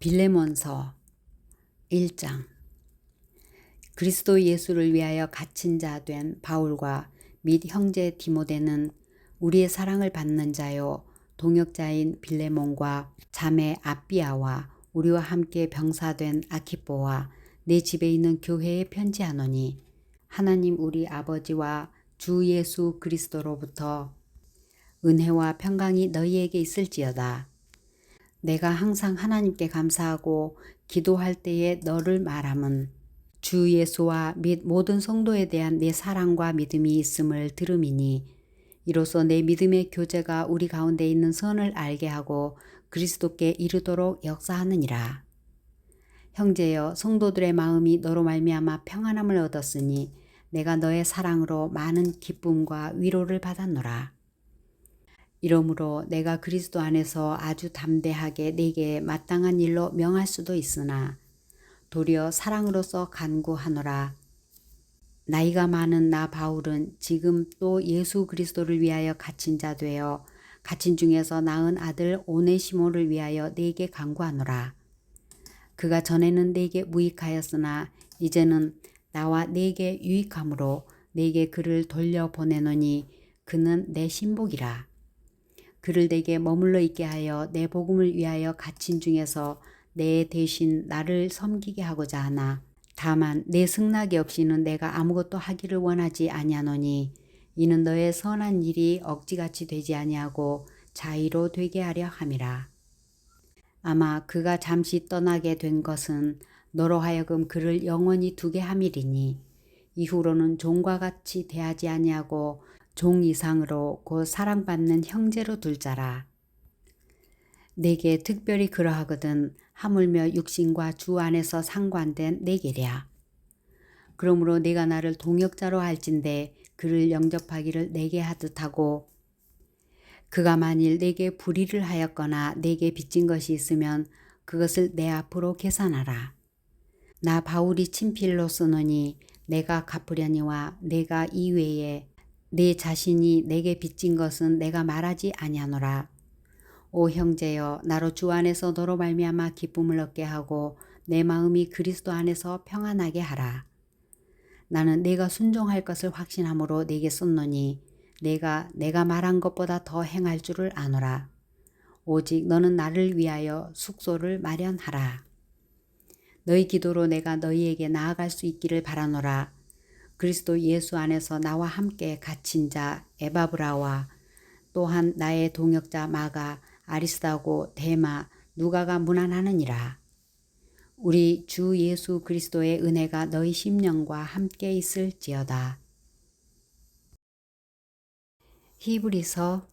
빌레몬서 1장. 그리스도 예수를 위하여 갇힌 자 된 바울과 및 형제 디모데는 우리의 사랑을 받는 자요 동역자인 빌레몬과 자매 아비아와 우리와 함께 병사된 아키뽀와 내 집에 있는 교회에 편지하노니, 하나님 우리 아버지와 주 예수 그리스도로부터 은혜와 평강이 너희에게 있을지어다. 내가 항상 하나님께 감사하고 기도할 때에 너를 말함은 주 예수와 및 모든 성도에 대한 내 사랑과 믿음이 있음을 들음이니, 이로써 내 믿음의 교제가 우리 가운데 있는 선을 알게 하고 그리스도께 이르도록 역사하느니라. 형제여, 성도들의 마음이 너로 말미암아 평안함을 얻었으니 내가 너의 사랑으로 많은 기쁨과 위로를 받았노라. 이러므로 내가 그리스도 안에서 아주 담대하게 네게 마땅한 일로 명할 수도 있으나 도리어 사랑으로서 간구하노라. 나이가 많은 나 바울은 지금 또 예수 그리스도를 위하여 갇힌 자 되어 갇힌 중에서 낳은 아들 오네시모를 위하여 네게 간구하노라. 그가 전에는 네게 무익하였으나 이제는 나와 네게 유익함으로 네게 그를 돌려보내노니 그는 내 신복이라. 그를 내게 머물러 있게 하여 내 복음을 위하여 갇힌 중에서 내 대신 나를 섬기게 하고자 하나, 다만 내 승낙이 없이는 내가 아무것도 하기를 원하지 아니하노니, 이는 너의 선한 일이 억지같이 되지 아니하고 자의로 되게 하려 함이라. 아마 그가 잠시 떠나게 된 것은 너로 하여금 그를 영원히 두게 함이리니, 이후로는 종과 같이 대하지 아니하고 종 이상으로 곧 사랑받는 형제로 둘 자라. 내게 특별히 그러하거든 하물며 육신과 주 안에서 상관된 내게랴. 그러므로 내가 나를 동역자로 할진대 그를 영접하기를 내게 하듯 하고, 그가 만일 내게 불의를 하였거나 내게 빚진 것이 있으면 그것을 내 앞으로 계산하라. 나 바울이 친필로 쓰노니 내가 갚으려니와 내가 이외에 내 자신이 내게 빚진 것은 내가 말하지 아니하노라. 오 형제여, 나로 주 안에서 너로 말미암아 기쁨을 얻게 하고 내 마음이 그리스도 안에서 평안하게 하라. 나는 내가 순종할 것을 확신함으로 내게 썼노니 내가 말한 것보다 더 행할 줄을 아노라. 오직 너는 나를 위하여 숙소를 마련하라. 너희 기도로 내가 너희에게 나아갈 수 있기를 바라노라. 그리스도 예수 안에서 나와 함께 갇힌 자 에바브라와 또한 나의 동역자 마가, 아리스다고, 데마, 누가가 문안하느니라. 우리 주 예수 그리스도의 은혜가 너희 심령과 함께 있을지어다. 히브리서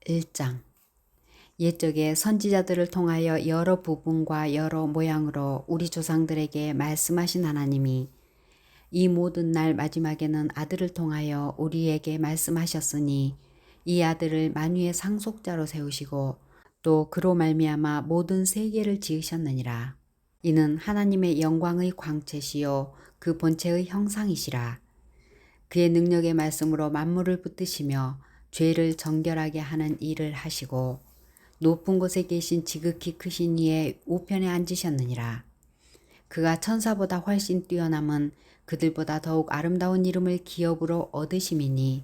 1장. 옛적에 선지자들을 통하여 여러 부분과 여러 모양으로 우리 조상들에게 말씀하신 하나님이 이 모든 날 마지막에는 아들을 통하여 우리에게 말씀하셨으니, 이 아들을 만유의 상속자로 세우시고 또 그로 말미암아 모든 세계를 지으셨느니라. 이는 하나님의 영광의 광채시요 그 본체의 형상이시라. 그의 능력의 말씀으로 만물을 붙드시며 죄를 정결하게 하는 일을 하시고 높은 곳에 계신 지극히 크신 이의 우편에 앉으셨느니라. 그가 천사보다 훨씬 뛰어남은 그들보다 더욱 아름다운 이름을 기업으로 얻으심이니,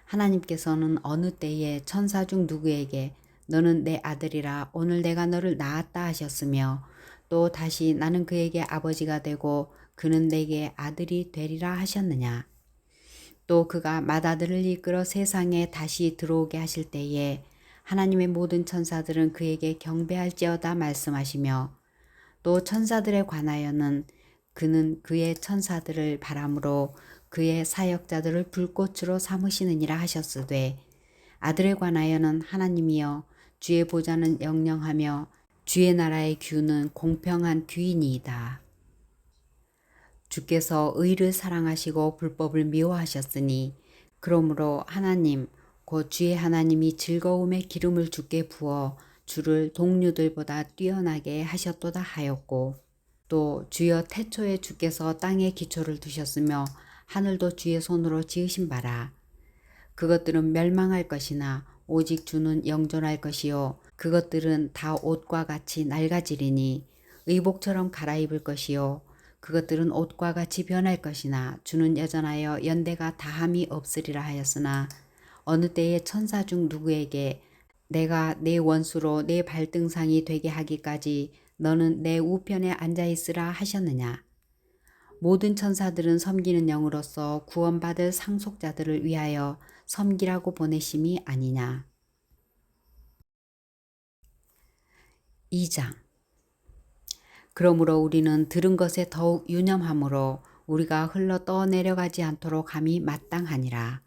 하나님께서는 어느 때에 천사 중 누구에게 너는 내 아들이라 오늘 내가 너를 낳았다 하셨으며, 또 다시 나는 그에게 아버지가 되고 그는 내게 아들이 되리라 하셨느냐. 또 그가 맏아들을 이끌어 세상에 다시 들어오게 하실 때에 하나님의 모든 천사들은 그에게 경배할지어다 말씀하시며, 또 천사들에 관하여는 그는 그의 천사들을 바람으로 그의 사역자들을 불꽃으로 삼으시느니라 하셨으되, 아들에 관하여는 하나님이여 주의 보좌는 영영하며 주의 나라의 규는 공평한 규이니이다. 주께서 의를 사랑하시고 불법을 미워하셨으니, 그러므로 하나님 곧 주의 하나님이 즐거움의 기름을 주께 부어 주를 동류들보다 뛰어나게 하셨도다 하였고, 또 주여 태초에 주께서 땅에 기초를 두셨으며 하늘도 주의 손으로 지으신 바라. 그것들은 멸망할 것이나 오직 주는 영존할 것이요 그것들은 다 옷과 같이 낡아지리니, 의복처럼 갈아입을 것이요 그것들은 옷과 같이 변할 것이나 주는 여전하여 연대가 다함이 없으리라 하였으나 어느 때에 천사 중 누구에게 내가 내 원수로 내 발등상이 되게 하기까지 너는 내 우편에 앉아 있으라 하셨느냐. 모든 천사들은 섬기는 영으로서 구원받을 상속자들을 위하여 섬기라고 보내심이 아니냐. 2장. 그러므로 우리는 들은 것에 더욱 유념함으로 우리가 흘러 떠내려가지 않도록 함이 마땅하니라.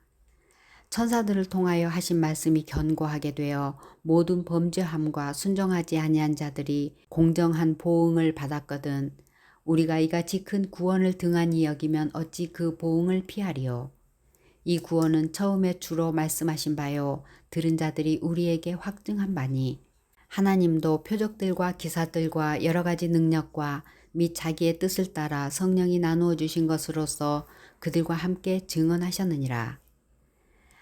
천사들을 통하여 하신 말씀이 견고하게 되어 모든 범죄함과 순종하지 아니한 자들이 공정한 보응을 받았거든 우리가 이같이 큰 구원을 등한히 여기면 어찌 그 보응을 피하리요. 이 구원은 처음에 주로 말씀하신 바요 들은 자들이 우리에게 확증한 바니 하나님도 표적들과 기사들과 여러 가지 능력과 및 자기의 뜻을 따라 성령이 나누어 주신 것으로서 그들과 함께 증언하셨느니라.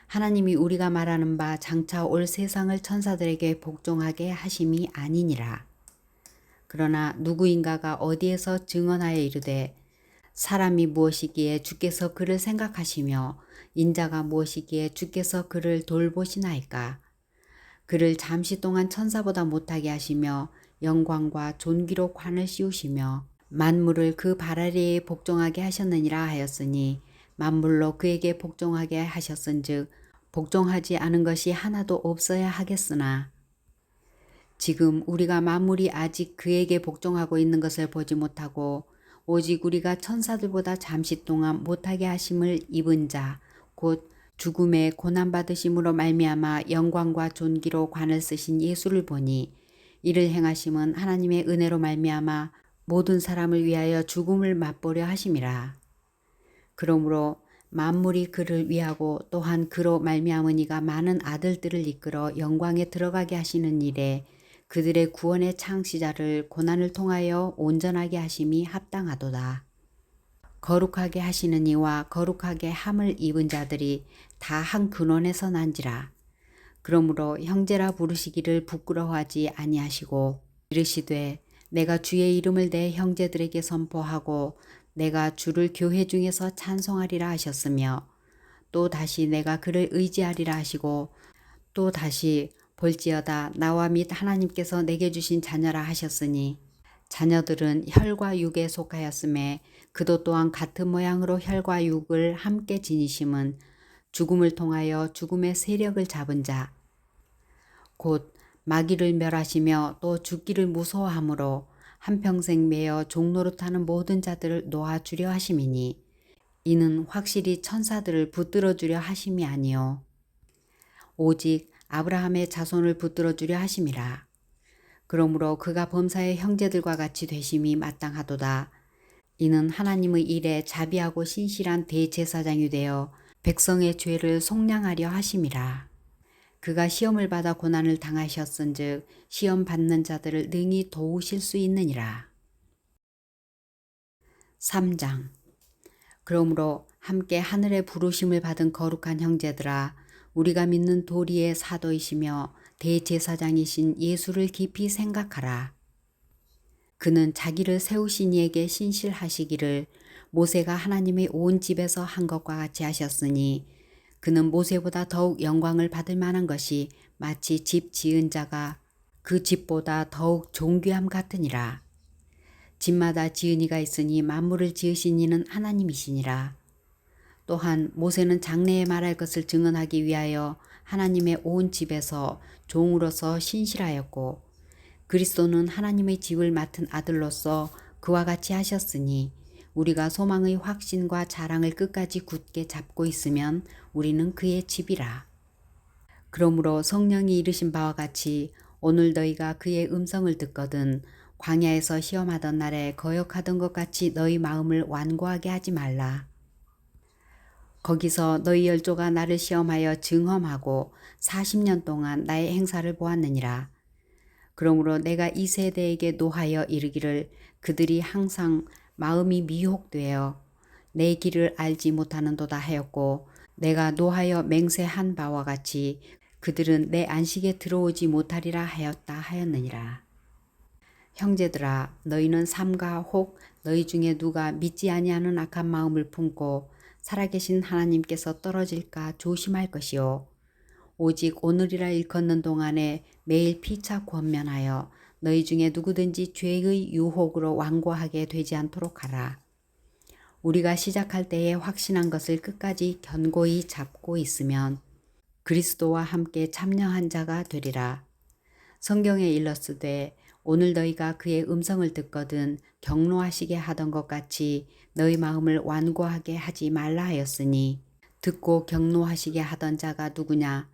하나님이 우리가 말하는 바 장차 올 세상을 천사들에게 복종하게 하심이 아니니라. 그러나 누구인가가 어디에서 증언하여 이르되 사람이 무엇이기에 주께서 그를 생각하시며 인자가 무엇이기에 주께서 그를 돌보시나이까. 그를 잠시 동안 천사보다 못하게 하시며 영광과 존귀로 관을 씌우시며 만물을 그 발 아래에 복종하게 하셨느니라 하였으니 만물로 그에게 복종하게 하셨은즉 복종하지 않은 것이 하나도 없어야 하겠으나 지금 우리가 만물이 아직 그에게 복종하고 있는 것을 보지 못하고 오직 우리가 천사들보다 잠시 동안 못하게 하심을 입은 자 곧 죽음의 고난받으심으로 말미암아 영광과 존귀로 관을 쓰신 예수를 보니 이를 행하심은 하나님의 은혜로 말미암아 모든 사람을 위하여 죽음을 맛보려 하심이라. 그러므로 만물이 그를 위하고 또한 그로 말미암으니가 많은 아들들을 이끌어 영광에 들어가게 하시는 일에 그들의 구원의 창시자를 고난을 통하여 온전하게 하심이 합당하도다. 거룩하게 하시는 이와 거룩하게 함을 입은 자들이 다 한 근원에서 난지라. 그러므로 형제라 부르시기를 부끄러워하지 아니하시고 이르시되 내가 주의 이름을 내 형제들에게 선포하고 내가 주를 교회 중에서 찬송하리라 하셨으며 또 다시 내가 그를 의지하리라 하시고 또 다시 볼지어다 나와 및 하나님께서 내게 주신 자녀라 하셨으니 자녀들은 혈과 육에 속하였음에 그도 또한 같은 모양으로 혈과 육을 함께 지니심은 죽음을 통하여 죽음의 세력을 잡은 자 곧 마귀를 멸하시며 또 죽기를 무서워하므로 한평생 매어 종노릇하는 모든 자들을 놓아주려 하심이니 이는 확실히 천사들을 붙들어 주려 하심이 아니요 오직 아브라함의 자손을 붙들어 주려 하심이라. 그러므로 그가 범사의 형제들과 같이 되심이 마땅하도다. 이는 하나님의 일에 자비하고 신실한 대제사장이 되어 백성의 죄를 속량하려 하심이라. 그가 시험을 받아 고난을 당하셨은즉 시험 받는 자들을 능히 도우실 수 있느니라. 3장. 그러므로 함께 하늘의 부르심을 받은 거룩한 형제들아 우리가 믿는 도리의 사도이시며 대제사장이신 예수를 깊이 생각하라. 그는 자기를 세우신 이에게 신실하시기를 모세가 하나님의 온 집에서 한 것과 같이 하셨으니 그는 모세보다 더욱 영광을 받을 만한 것이 마치 집 지은 자가 그 집보다 더욱 존귀함 같으니라. 집마다 지은 이가 있으니 만물을 지으신 이는 하나님이시니라. 또한 모세는 장래에 말할 것을 증언하기 위하여 하나님의 온 집에서 종으로서 신실하였고 그리스도는 하나님의 집을 맡은 아들로서 그와 같이 하셨으니 우리가 소망의 확신과 자랑을 끝까지 굳게 잡고 있으면 우리는 그의 집이라. 그러므로 성령이 이르신 바와 같이 오늘 너희가 그의 음성을 듣거든 광야에서 시험하던 날에 거역하던 것 같이 너희 마음을 완고하게 하지 말라. 거기서 너희 열조가 나를 시험하여 증험하고 40년 동안 나의 행사를 보았느니라. 그러므로 내가 이 세대에게 노하여 이르기를 그들이 항상 마음이 미혹되어 내 길을 알지 못하는도다 하였고 내가 노하여 맹세한 바와 같이 그들은 내 안식에 들어오지 못하리라 하였다 하였느니라. 형제들아, 너희는 삼가 혹 너희 중에 누가 믿지 아니하는 악한 마음을 품고 살아계신 하나님께서 떨어질까 조심할 것이요. 오직 오늘이라 일컫는 동안에 매일 피차 권면하여 너희 중에 누구든지 죄의 유혹으로 완고하게 되지 않도록 하라. 우리가 시작할 때에 확신한 것을 끝까지 견고히 잡고 있으면 그리스도와 함께 참여한 자가 되리라. 성경에 일렀으되 오늘 너희가 그의 음성을 듣거든 경노하시게 하던 것 같이 너희 마음을 완고하게 하지 말라 하였으니 듣고 경노하시게 하던 자가 누구냐?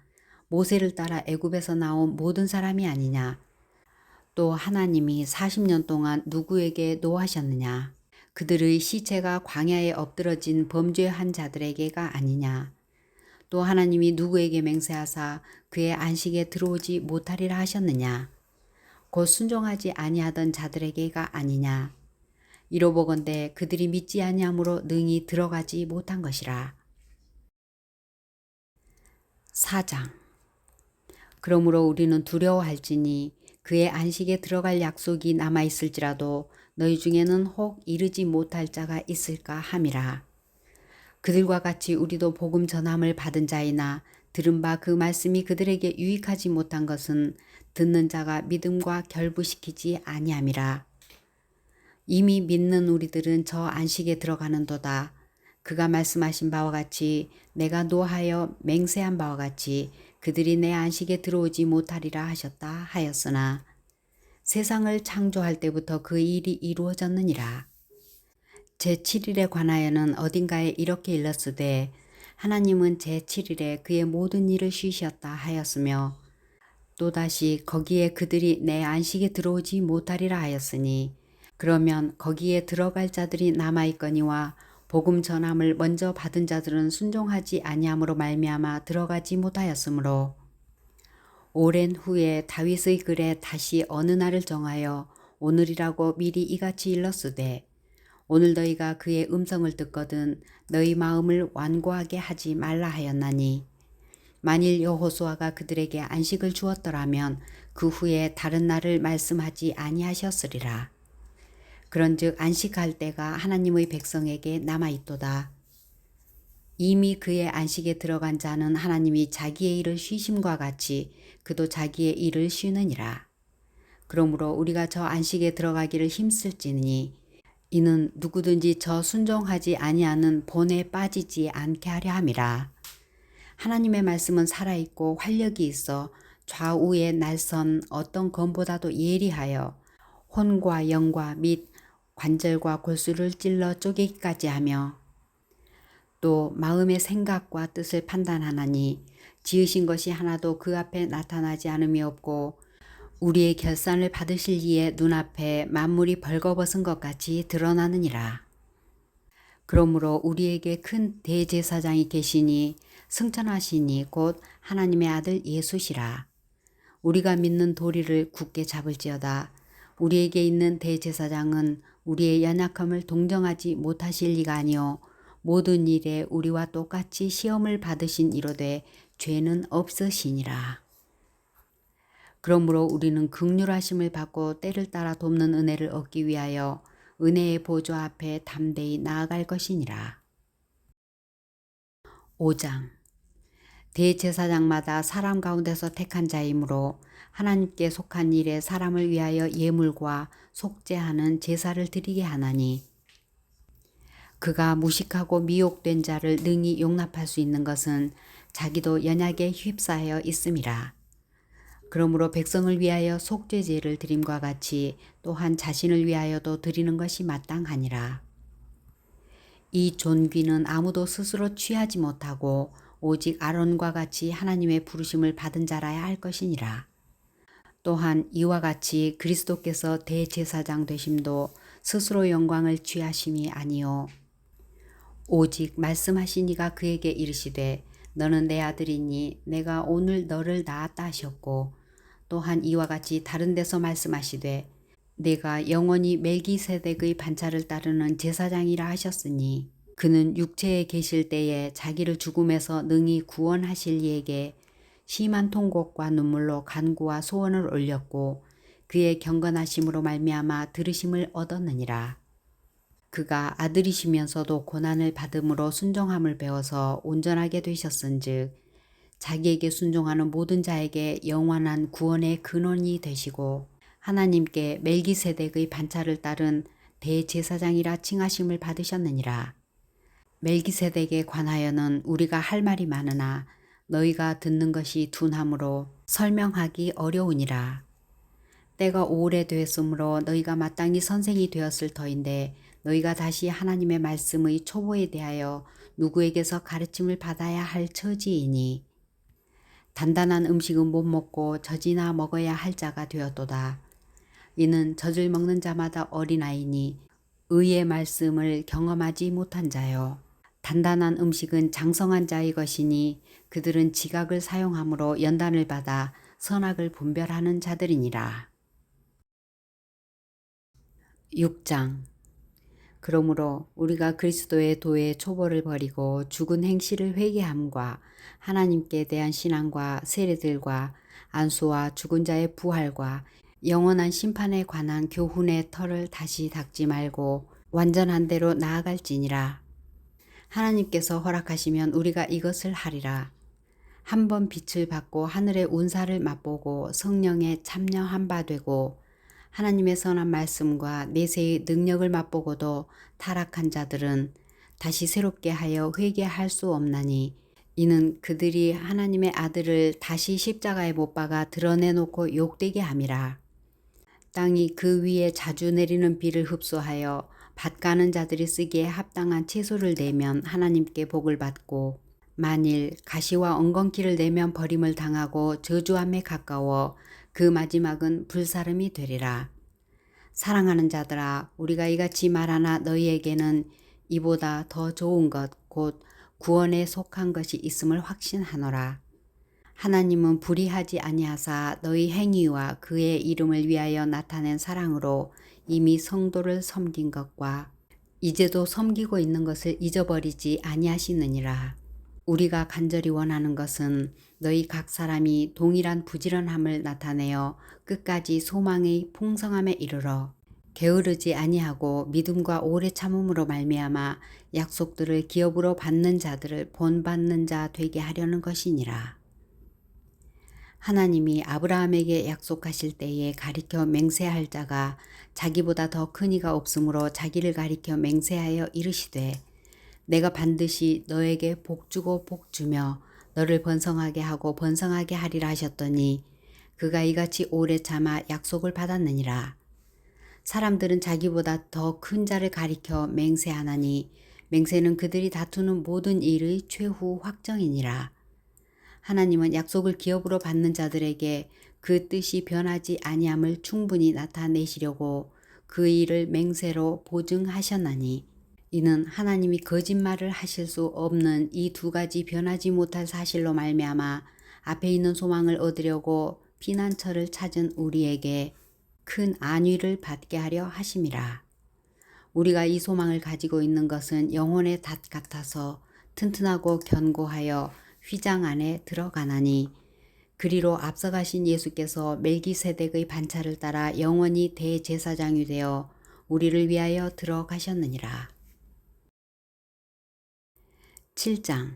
모세를 따라 애굽에서 나온 모든 사람이 아니냐? 또 하나님이 40년 동안 누구에게 노하셨느냐? 그들의 시체가 광야에 엎드러진 범죄한 자들에게가 아니냐? 또 하나님이 누구에게 맹세하사 그의 안식에 들어오지 못하리라 하셨느냐? 곧 순종하지 아니하던 자들에게가 아니냐? 이로보건대 그들이 믿지 아니함으로 능히 들어가지 못한 것이라. 4장. 그러므로 우리는 두려워할지니 그의 안식에 들어갈 약속이 남아있을지라도 너희 중에는 혹 이르지 못할 자가 있을까 함이라. 그들과 같이 우리도 복음 전함을 받은 자이나 들은 바 그 말씀이 그들에게 유익하지 못한 것은 듣는 자가 믿음과 결부시키지 아니함이라. 이미 믿는 우리들은 저 안식에 들어가는도다. 그가 말씀하신 바와 같이 내가 노하여 맹세한 바와 같이 그들이 내 안식에 들어오지 못하리라 하셨다 하였으나 세상을 창조할 때부터 그 일이 이루어졌느니라. 제7일에 관하여는 어딘가에 이렇게 일렀으되 하나님은 제7일에 그의 모든 일을 쉬셨다 하였으며 또다시 거기에 그들이 내 안식에 들어오지 못하리라 하였으니 그러면 거기에 들어갈 자들이 남아있거니와 복음 전함을 먼저 받은 자들은 순종하지 아니함으로 말미암아 들어가지 못하였으므로 오랜 후에 다윗의 글에 다시 어느 날을 정하여 오늘이라고 미리 이같이 일렀으되 오늘 너희가 그의 음성을 듣거든 너희 마음을 완고하게 하지 말라 하였나니 만일 여호수아가 그들에게 안식을 주었더라면 그 후에 다른 날을 말씀하지 아니하셨으리라. 그런즉 안식할 때가 하나님의 백성에게 남아있도다. 이미 그의 안식에 들어간 자는 하나님이 자기의 일을 쉬심과 같이 그도 자기의 일을 쉬느니라. 그러므로 우리가 저 안식에 들어가기를 힘쓸지니 이는 누구든지 저 순종하지 아니하는 본에 빠지지 않게 하려 함이라. 하나님의 말씀은 살아있고 활력이 있어 좌우에 날선 어떤 검보다도 예리하여 혼과 영과 및 관절과 골수를 찔러 쪼개기까지 하며 또 마음의 생각과 뜻을 판단하나니 지으신 것이 하나도 그 앞에 나타나지 않음이 없고 우리의 결산을 받으실 이의 눈앞에 만물이 벌거벗은 것 같이 드러나느니라. 그러므로 우리에게 큰 대제사장이 계시니 승천하시니 곧 하나님의 아들 예수시라. 우리가 믿는 도리를 굳게 잡을지어다. 우리에게 있는 대제사장은 우리의 연약함을 동정하지 못하실 리가 아니요 모든 일에 우리와 똑같이 시험을 받으신 이로되 죄는 없으시니라. 그러므로 우리는 긍휼하심을 받고 때를 따라 돕는 은혜를 얻기 위하여 은혜의 보좌 앞에 담대히 나아갈 것이니라. 5장. 대제사장마다 사람 가운데서 택한 자이므로 하나님께 속한 일에 사람을 위하여 예물과 속죄하는 제사를 드리게 하나니 그가 무식하고 미혹된 자를 능히 용납할 수 있는 것은 자기도 연약에 휩싸여 있음이라. 그러므로 백성을 위하여 속죄제를 드림과 같이 또한 자신을 위하여도 드리는 것이 마땅하니라. 이 존귀는 아무도 스스로 취하지 못하고 오직 아론과 같이 하나님의 부르심을 받은 자라야 할 것이니라. 또한 이와 같이 그리스도께서 대제사장 되심도 스스로 영광을 취하심이 아니요 오직 말씀하신 이가 그에게 이르시되 너는 내 아들이니 내가 오늘 너를 낳았다 하셨고 또한 이와 같이 다른 데서 말씀하시되 내가 영원히 멜기세덱의 반차를 따르는 제사장이라 하셨으니 그는 육체에 계실 때에 자기를 죽음에서 능히 구원하실 이에게 심한 통곡과 눈물로 간구와 소원을 올렸고 그의 경건하심으로 말미암아 들으심을 얻었느니라. 그가 아들이시면서도 고난을 받음으로 순종함을 배워서 온전하게 되셨은즉 자기에게 순종하는 모든 자에게 영원한 구원의 근원이 되시고 하나님께 멜기세덱의 반차를 따른 대제사장이라 칭하심을 받으셨느니라. 멜기세덱에 관하여는 우리가 할 말이 많으나 너희가 듣는 것이 둔하므로 설명하기 어려우니라. 때가 오래되었으므로 너희가 마땅히 선생이 되었을 터인데 너희가 다시 하나님의 말씀의 초보에 대하여 누구에게서 가르침을 받아야 할 처지이니 단단한 음식은 못 먹고 젖이나 먹어야 할 자가 되었도다. 이는 젖을 먹는 자마다 어린아이니 의의 말씀을 경험하지 못한 자요. 단단한 음식은 장성한 자의 것이니 그들은 지각을 사용함으로 연단을 받아 선악을 분별하는 자들이니라. 6장. 그러므로 우리가 그리스도의 도의 초보를 버리고 죽은 행실을 회개함과 하나님께 대한 신앙과 세례들과 안수와 죽은 자의 부활과 영원한 심판에 관한 교훈의 털을 다시 닦지 말고 완전한 대로 나아갈지니라. 하나님께서 허락하시면 우리가 이것을 하리라. 한번 빛을 받고 하늘의 운사를 맛보고 성령에 참여한 바 되고 하나님의 선한 말씀과 내세의 능력을 맛보고도 타락한 자들은 다시 새롭게 하여 회개할 수 없나니 이는 그들이 하나님의 아들을 다시 십자가에 못 박아 드러내놓고 욕되게 함이라. 땅이 그 위에 자주 내리는 비를 흡수하여 밭 가는 자들이 쓰기에 합당한 채소를 내면 하나님께 복을 받고 만일 가시와 엉겅퀴를 내면 버림을 당하고 저주함에 가까워 그 마지막은 불사름이 되리라. 사랑하는 자들아, 우리가 이같이 말하나 너희에게는 이보다 더 좋은 것 곧 구원에 속한 것이 있음을 확신하노라. 하나님은 불의하지 아니하사 너희 행위와 그의 이름을 위하여 나타낸 사랑으로 이미 성도를 섬긴 것과 이제도 섬기고 있는 것을 잊어버리지 아니하시느니라. 우리가 간절히 원하는 것은 너희 각 사람이 동일한 부지런함을 나타내어 끝까지 소망의 풍성함에 이르러 게으르지 아니하고 믿음과 오래 참음으로 말미암아 약속들을 기업으로 받는 자들을 본받는 자 되게 하려는 것이니라. 하나님이 아브라함에게 약속하실 때에 가리켜 맹세할 자가 자기보다 더 큰 이가 없으므로 자기를 가리켜 맹세하여 이르시되 내가 반드시 너에게 복 주고 복 주며 너를 번성하게 하고 번성하게 하리라 하셨더니 그가 이같이 오래 참아 약속을 받았느니라. 사람들은 자기보다 더 큰 자를 가리켜 맹세하나니 맹세는 그들이 다투는 모든 일의 최후 확정이니라. 하나님은 약속을 기업으로 받는 자들에게 그 뜻이 변하지 아니함을 충분히 나타내시려고 그 일을 맹세로 보증하셨나니 이는 하나님이 거짓말을 하실 수 없는 이 두 가지 변하지 못할 사실로 말미암아 앞에 있는 소망을 얻으려고 피난처를 찾은 우리에게 큰 안위를 받게 하려 하심이라. 우리가 이 소망을 가지고 있는 것은 영혼의 닷 같아서 튼튼하고 견고하여 휘장 안에 들어가나니 그리로 앞서가신 예수께서 멜기세덱의 반차를 따라 영원히 대제사장이 되어 우리를 위하여 들어가셨느니라. 7장.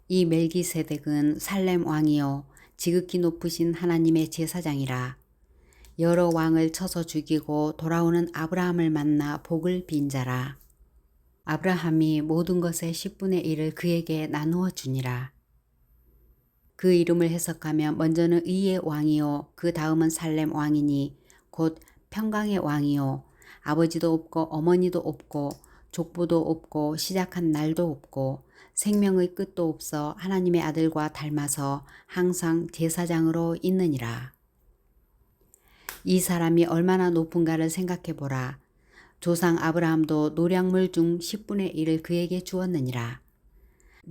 이 멜기세덱은 살렘 왕이요 지극히 높으신 하나님의 제사장이라. 여러 왕을 쳐서 죽이고 돌아오는 아브라함을 만나 복을 빈 자라. 아브라함이 모든 것의 10분의 1을 그에게 나누어 주니라. 그 이름을 해석하면 먼저는 의의 왕이요 그 다음은 살렘 왕이니 곧 평강의 왕이요 아버지도 없고 어머니도 없고 족보도 없고 시작한 날도 없고 생명의 끝도 없어 하나님의 아들과 닮아서 항상 제사장으로 있느니라. 이 사람이 얼마나 높은가를 생각해 보라. 조상 아브라함도 노량물 중 10분의 1을 그에게 주었느니라.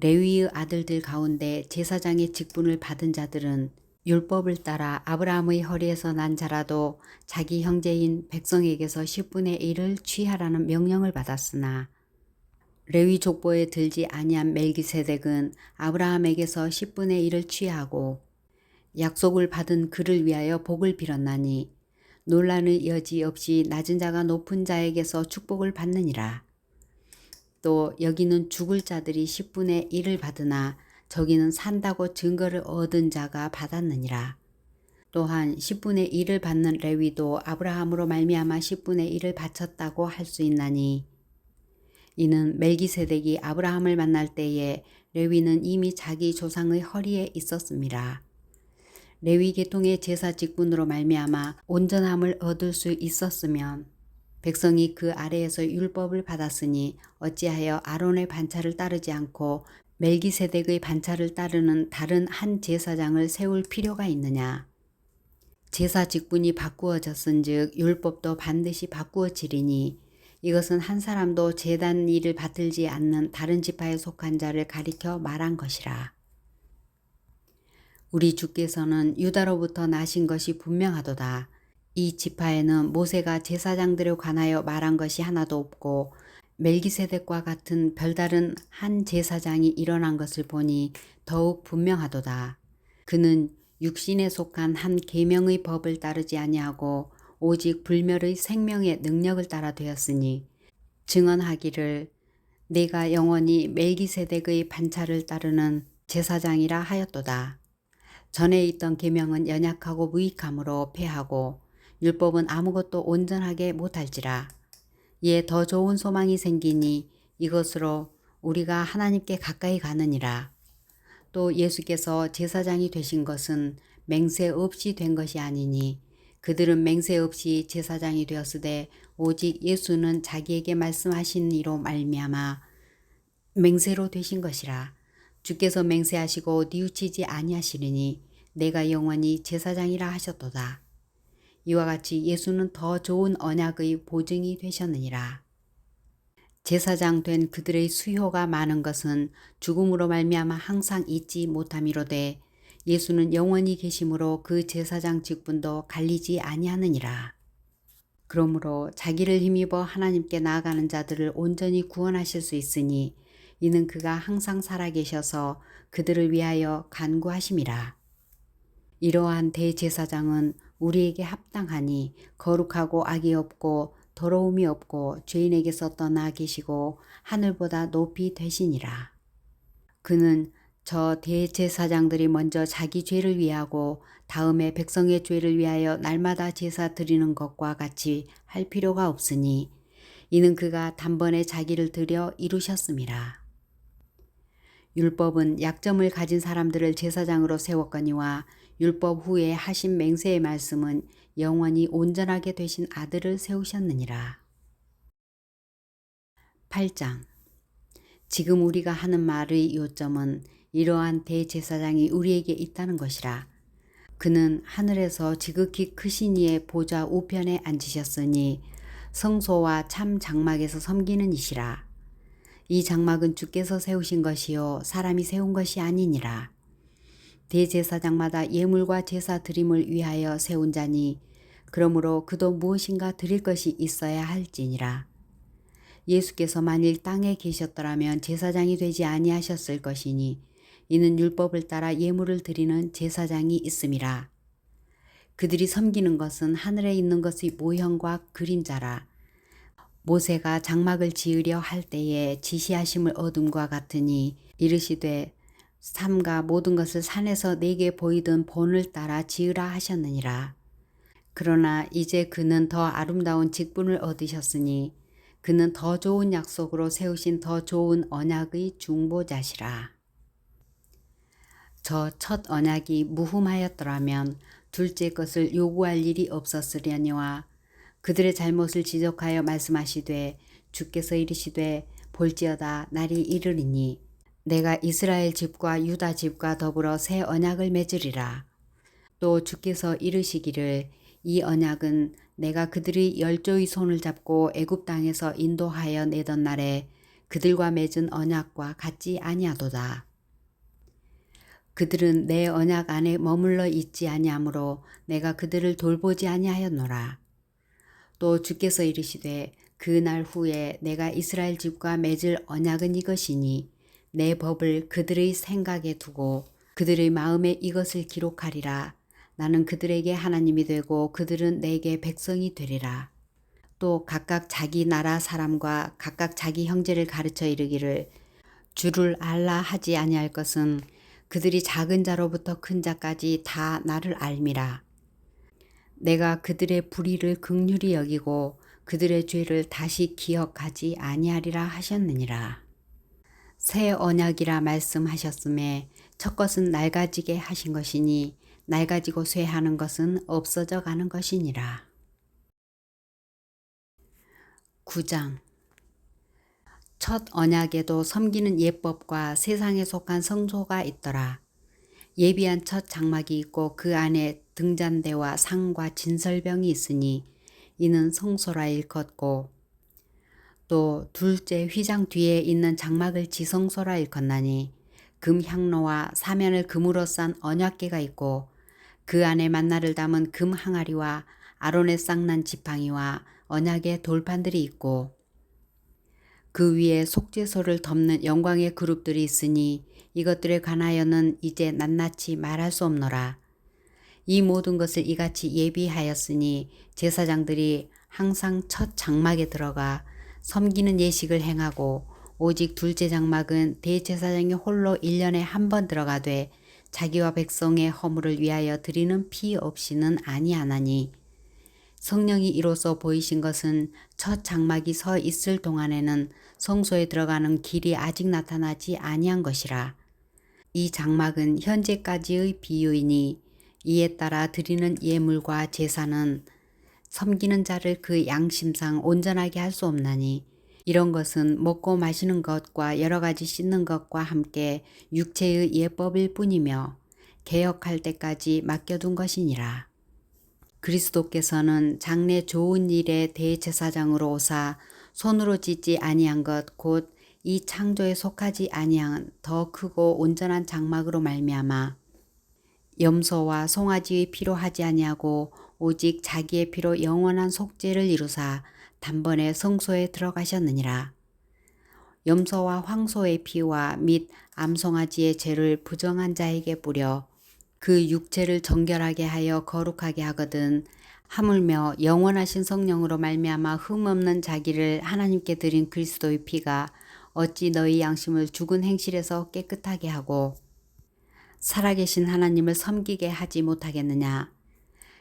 레위의 아들들 가운데 제사장의 직분을 받은 자들은 율법을 따라 아브라함의 허리에서 난 자라도 자기 형제인 백성에게서 10분의 1을 취하라는 명령을 받았으나 레위 족보에 들지 아니한 멜기세덱은 아브라함에게서 10분의 1을 취하고 약속을 받은 그를 위하여 복을 빌었나니 논란의 여지 없이 낮은 자가 높은 자에게서 축복을 받느니라. 또 여기는 죽을 자들이 10분의 1을 받으나 저기는 산다고 증거를 얻은 자가 받았느니라. 또한 10분의 1을 받는 레위도 아브라함으로 말미암아 10분의 1을 바쳤다고 할 수 있나니 이는 멜기세덱이 아브라함을 만날 때에 레위는 이미 자기 조상의 허리에 있었습니다. 레위 계통의 제사 직분으로 말미암아 온전함을 얻을 수 있었으면 백성이 그 아래에서 율법을 받았으니 어찌하여 아론의 반차를 따르지 않고 멜기세덱의 반차를 따르는 다른 한 제사장을 세울 필요가 있느냐. 제사 직분이 바꾸어졌은즉 율법도 반드시 바꾸어지리니 이것은 한 사람도 제단 일을 받들지 않는 다른 지파에 속한 자를 가리켜 말한 것이라. 우리 주께서는 유다로부터 나신 것이 분명하도다. 이 지파에는 모세가 제사장들에 관하여 말한 것이 하나도 없고 멜기세덱과 같은 별다른 한 제사장이 일어난 것을 보니 더욱 분명하도다. 그는 육신에 속한 한 계명의 법을 따르지 아니하고 오직 불멸의 생명의 능력을 따라 되었으니 증언하기를 내가 영원히 멜기세덱의 반차를 따르는 제사장이라 하였도다. 전에 있던 계명은 연약하고 무익함으로 패하고 율법은 아무것도 온전하게 못할지라. 이에 더 좋은 소망이 생기니 이것으로 우리가 하나님께 가까이 가느니라. 또 예수께서 제사장이 되신 것은 맹세 없이 된 것이 아니니 그들은 맹세 없이 제사장이 되었으되 오직 예수는 자기에게 말씀하신 이로 말미암아 맹세로 되신 것이라. 주께서 맹세하시고 뉘우치지 아니하시리니 내가 영원히 제사장이라 하셨도다. 이와 같이 예수는 더 좋은 언약의 보증이 되셨느니라. 제사장 된 그들의 수효가 많은 것은 죽음으로 말미암아 항상 잊지 못함이로되 예수는 영원히 계심으로 그 제사장 직분도 갈리지 아니하느니라. 그러므로 자기를 힘입어 하나님께 나아가는 자들을 온전히 구원하실 수 있으니 이는 그가 항상 살아계셔서 그들을 위하여 간구하심이라. 이러한 대제사장은 우리에게 합당하니 거룩하고 악이 없고 더러움이 없고 죄인에게서 떠나 계시고 하늘보다 높이 되시니라. 그는 저 대제사장들이 먼저 자기 죄를 위하고 다음에 백성의 죄를 위하여 날마다 제사 드리는 것과 같이 할 필요가 없으니 이는 그가 단번에 자기를 드려 이루셨음이라. 율법은 약점을 가진 사람들을 제사장으로 세웠거니와 율법 후에 하신 맹세의 말씀은 영원히 온전하게 되신 아들을 세우셨느니라. 8장. 지금 우리가 하는 말의 요점은 이러한 대제사장이 우리에게 있다는 것이라. 그는 하늘에서 지극히 크신 이의 보좌 우편에 앉으셨으니 성소와 참 장막에서 섬기는 이시라. 이 장막은 주께서 세우신 것이요 사람이 세운 것이 아니니라. 대제사장마다 예물과 제사 드림을 위하여 세운 자니 그러므로 그도 무엇인가 드릴 것이 있어야 할지니라. 예수께서 만일 땅에 계셨더라면 제사장이 되지 아니하셨을 것이니 이는 율법을 따라 예물을 드리는 제사장이 있음이라. 그들이 섬기는 것은 하늘에 있는 것의 모형과 그림자라. 모세가 장막을 지으려 할 때에 지시하심을 얻음과 같으니 이르시되 삼가 모든 것을 산에서 내게 보이던 본을 따라 지으라 하셨느니라. 그러나 이제 그는 더 아름다운 직분을 얻으셨으니 그는 더 좋은 약속으로 세우신 더 좋은 언약의 중보자시라. 저 첫 언약이 무흠하였더라면 둘째 것을 요구할 일이 없었으려니와 그들의 잘못을 지적하여 말씀하시되 주께서 이르시되 볼지어다 날이 이르리니 내가 이스라엘 집과 유다 집과 더불어 새 언약을 맺으리라. 또 주께서 이르시기를 이 언약은 내가 그들의 열조의 손을 잡고 애굽 땅에서 인도하여 내던 날에 그들과 맺은 언약과 같지 아니하도다. 그들은 내 언약 안에 머물러 있지 아니하므로 내가 그들을 돌보지 아니하였노라. 또 주께서 이르시되 그 날 후에 내가 이스라엘 집과 맺을 언약은 이것이니 내 법을 그들의 생각에 두고 그들의 마음에 이것을 기록하리라. 나는 그들에게 하나님이 되고 그들은 내게 백성이 되리라. 또 각각 자기 나라 사람과 각각 자기 형제를 가르쳐 이르기를 주를 알라 하지 아니할 것은 그들이 작은 자로부터 큰 자까지 다 나를 알미라. 내가 그들의 불의를 긍휼히 여기고 그들의 죄를 다시 기억하지 아니하리라 하셨느니라. 새 언약이라 말씀하셨음에 첫 것은 낡아지게 하신 것이니 낡아지고 쇠하는 것은 없어져 가는 것이니라. 9장. 첫 언약에도 섬기는 예법과 세상에 속한 성소가 있더라. 예비한 첫 장막이 있고 그 안에 등잔대와 상과 진설병이 있으니 이는 성소라 일컫고, 또 둘째 휘장 뒤에 있는 장막을 지성소라 일컫나니 금 향로와 사면을 금으로 싼 언약궤가 있고 그 안에 만나를 담은 금 항아리와 아론의 쌍난 지팡이와 언약의 돌판들이 있고 그 위에 속죄소를 덮는 영광의 그룹들이 있으니 이것들에 관하여는 이제 낱낱이 말할 수 없노라. 이 모든 것을 이같이 예비하였으니 제사장들이 항상 첫 장막에 들어가 섬기는 예식을 행하고 오직 둘째 장막은 대제사장이 홀로 1년에 한 번 들어가되 자기와 백성의 허물을 위하여 드리는 피 없이는 아니하나니 성령이 이로써 보이신 것은 첫 장막이 서 있을 동안에는 성소에 들어가는 길이 아직 나타나지 아니한 것이라. 이 장막은 현재까지의 비유이니 이에 따라 드리는 예물과 제사는 섬기는 자를 그 양심상 온전하게 할 수 없나니 이런 것은 먹고 마시는 것과 여러 가지 씻는 것과 함께 육체의 예법일 뿐이며 개혁할 때까지 맡겨둔 것이니라. 그리스도께서는 장래 좋은 일의 대제사장으로 오사 손으로 짓지 아니한 것 곧 이 창조에 속하지 아니한 더 크고 온전한 장막으로 말미암아 염소와 송아지의 피로 하지 아니하고 오직 자기의 피로 영원한 속죄를 이루사 단번에 성소에 들어가셨느니라. 염소와 황소의 피와 및 암송아지의 죄를 부정한 자에게 뿌려 그 육체를 정결하게 하여 거룩하게 하거든 하물며 영원하신 성령으로 말미암아 흠없는 자기를 하나님께 드린 그리스도의 피가 어찌 너희 양심을 죽은 행실에서 깨끗하게 하고 살아계신 하나님을 섬기게 하지 못하겠느냐.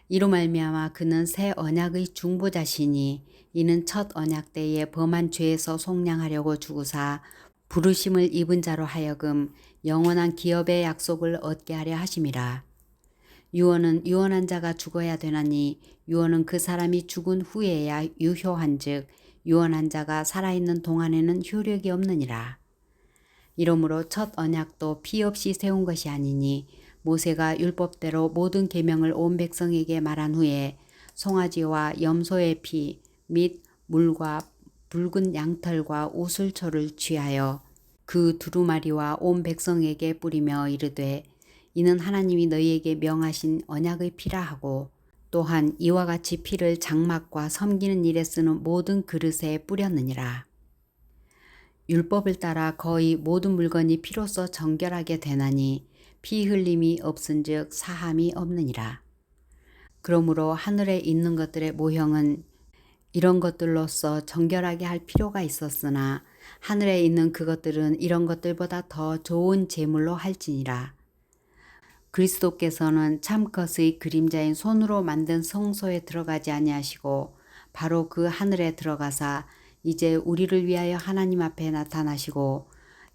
이로 말미암아 그는 새 언약의 중보자시니 이는 첫 언약 때에 범한 죄에서 속량하려고 죽으사 부르심을 입은 자로 하여금 영원한 기업의 약속을 얻게 하려 하심이라. 유언은 유언한 자가 죽어야 되나니 유언은 그 사람이 죽은 후에야 유효한즉 유언한 자가 살아있는 동안에는 효력이 없느니라. 이러므로 첫 언약도 피 없이 세운 것이 아니니 모세가 율법대로 모든 계명을 온 백성에게 말한 후에 송아지와 염소의 피 및 물과 붉은 양털과 우슬초를 취하여 그 두루마리와 온 백성에게 뿌리며 이르되 이는 하나님이 너희에게 명하신 언약의 피라 하고 또한 이와 같이 피를 장막과 섬기는 일에 쓰는 모든 그릇에 뿌렸느니라. 율법을 따라 거의 모든 물건이 피로써 정결하게 되나니 피 흘림이 없은즉 사함이 없느니라. 그러므로 하늘에 있는 것들의 모형은 이런 것들로서 정결하게 할 필요가 있었으나 하늘에 있는 그것들은 이런 것들보다 더 좋은 제물로 할지니라. 그리스도께서는 참것의 그림자인 손으로 만든 성소에 들어가지 아니하시고 바로 그 하늘에 들어가사 이제 우리를 위하여 하나님 앞에 나타나시고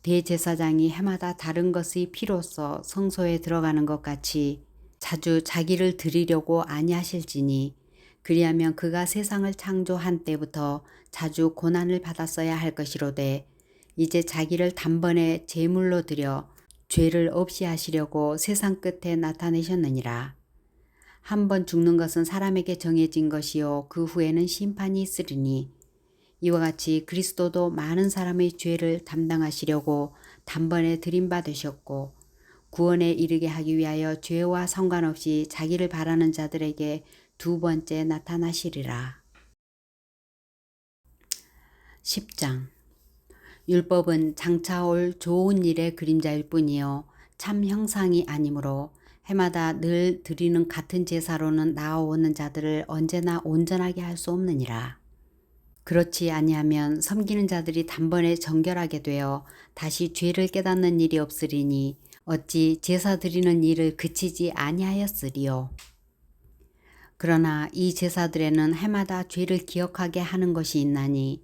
대제사장이 해마다 다른 것의 피로써 성소에 들어가는 것 같이 자주 자기를 드리려고 아니하실지니 그리하면 그가 세상을 창조한 때부터 자주 고난을 받았어야 할 것이로되 이제 자기를 단번에 제물로 드려 죄를 없이 하시려고 세상 끝에 나타내셨느니라. 한 번 죽는 것은 사람에게 정해진 것이요 그 후에는 심판이 있으리니 이와 같이 그리스도도 많은 사람의 죄를 담당하시려고 단번에 드림바 되셨고 구원에 이르게 하기 위하여 죄와 상관없이 자기를 바라는 자들에게 두 번째 나타나시리라. 10장. 율법은 장차 올 좋은 일의 그림자일 뿐이요 참 형상이 아니므로 해마다 늘 드리는 같은 제사로는 나아오는 자들을 언제나 온전하게 할 수 없느니라. 그렇지 아니하면 섬기는 자들이 단번에 정결하게 되어 다시 죄를 깨닫는 일이 없으리니 어찌 제사 드리는 일을 그치지 아니하였으리요. 그러나 이 제사들에는 해마다 죄를 기억하게 하는 것이 있나니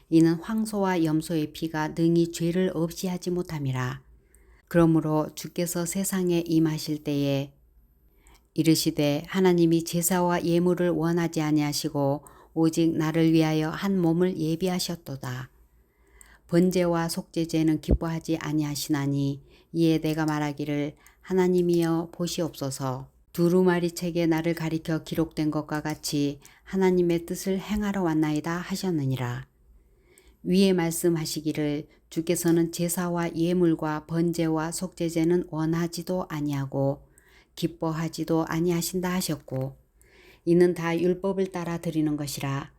이는 황소와 염소의 피가 능히 죄를 없이 하지 못함이라. 그러므로 주께서 세상에 임하실 때에 이르시되 하나님이 제사와 예물을 원하지 아니하시고 오직 나를 위하여 한 몸을 예비하셨도다. 번제와 속죄제는 기뻐하지 아니하시나니 이에 내가 말하기를 하나님이여 보시옵소서. 두루마리 책에 나를 가리켜 기록된 것과 같이 하나님의 뜻을 행하러 왔나이다 하셨느니라. 위에 말씀하시기를 주께서는 제사와 예물과 번제와 속죄제는 원하지도 아니하고 기뻐하지도 아니하신다 하셨고 이는 다 율법을 따라 드리는 것이라.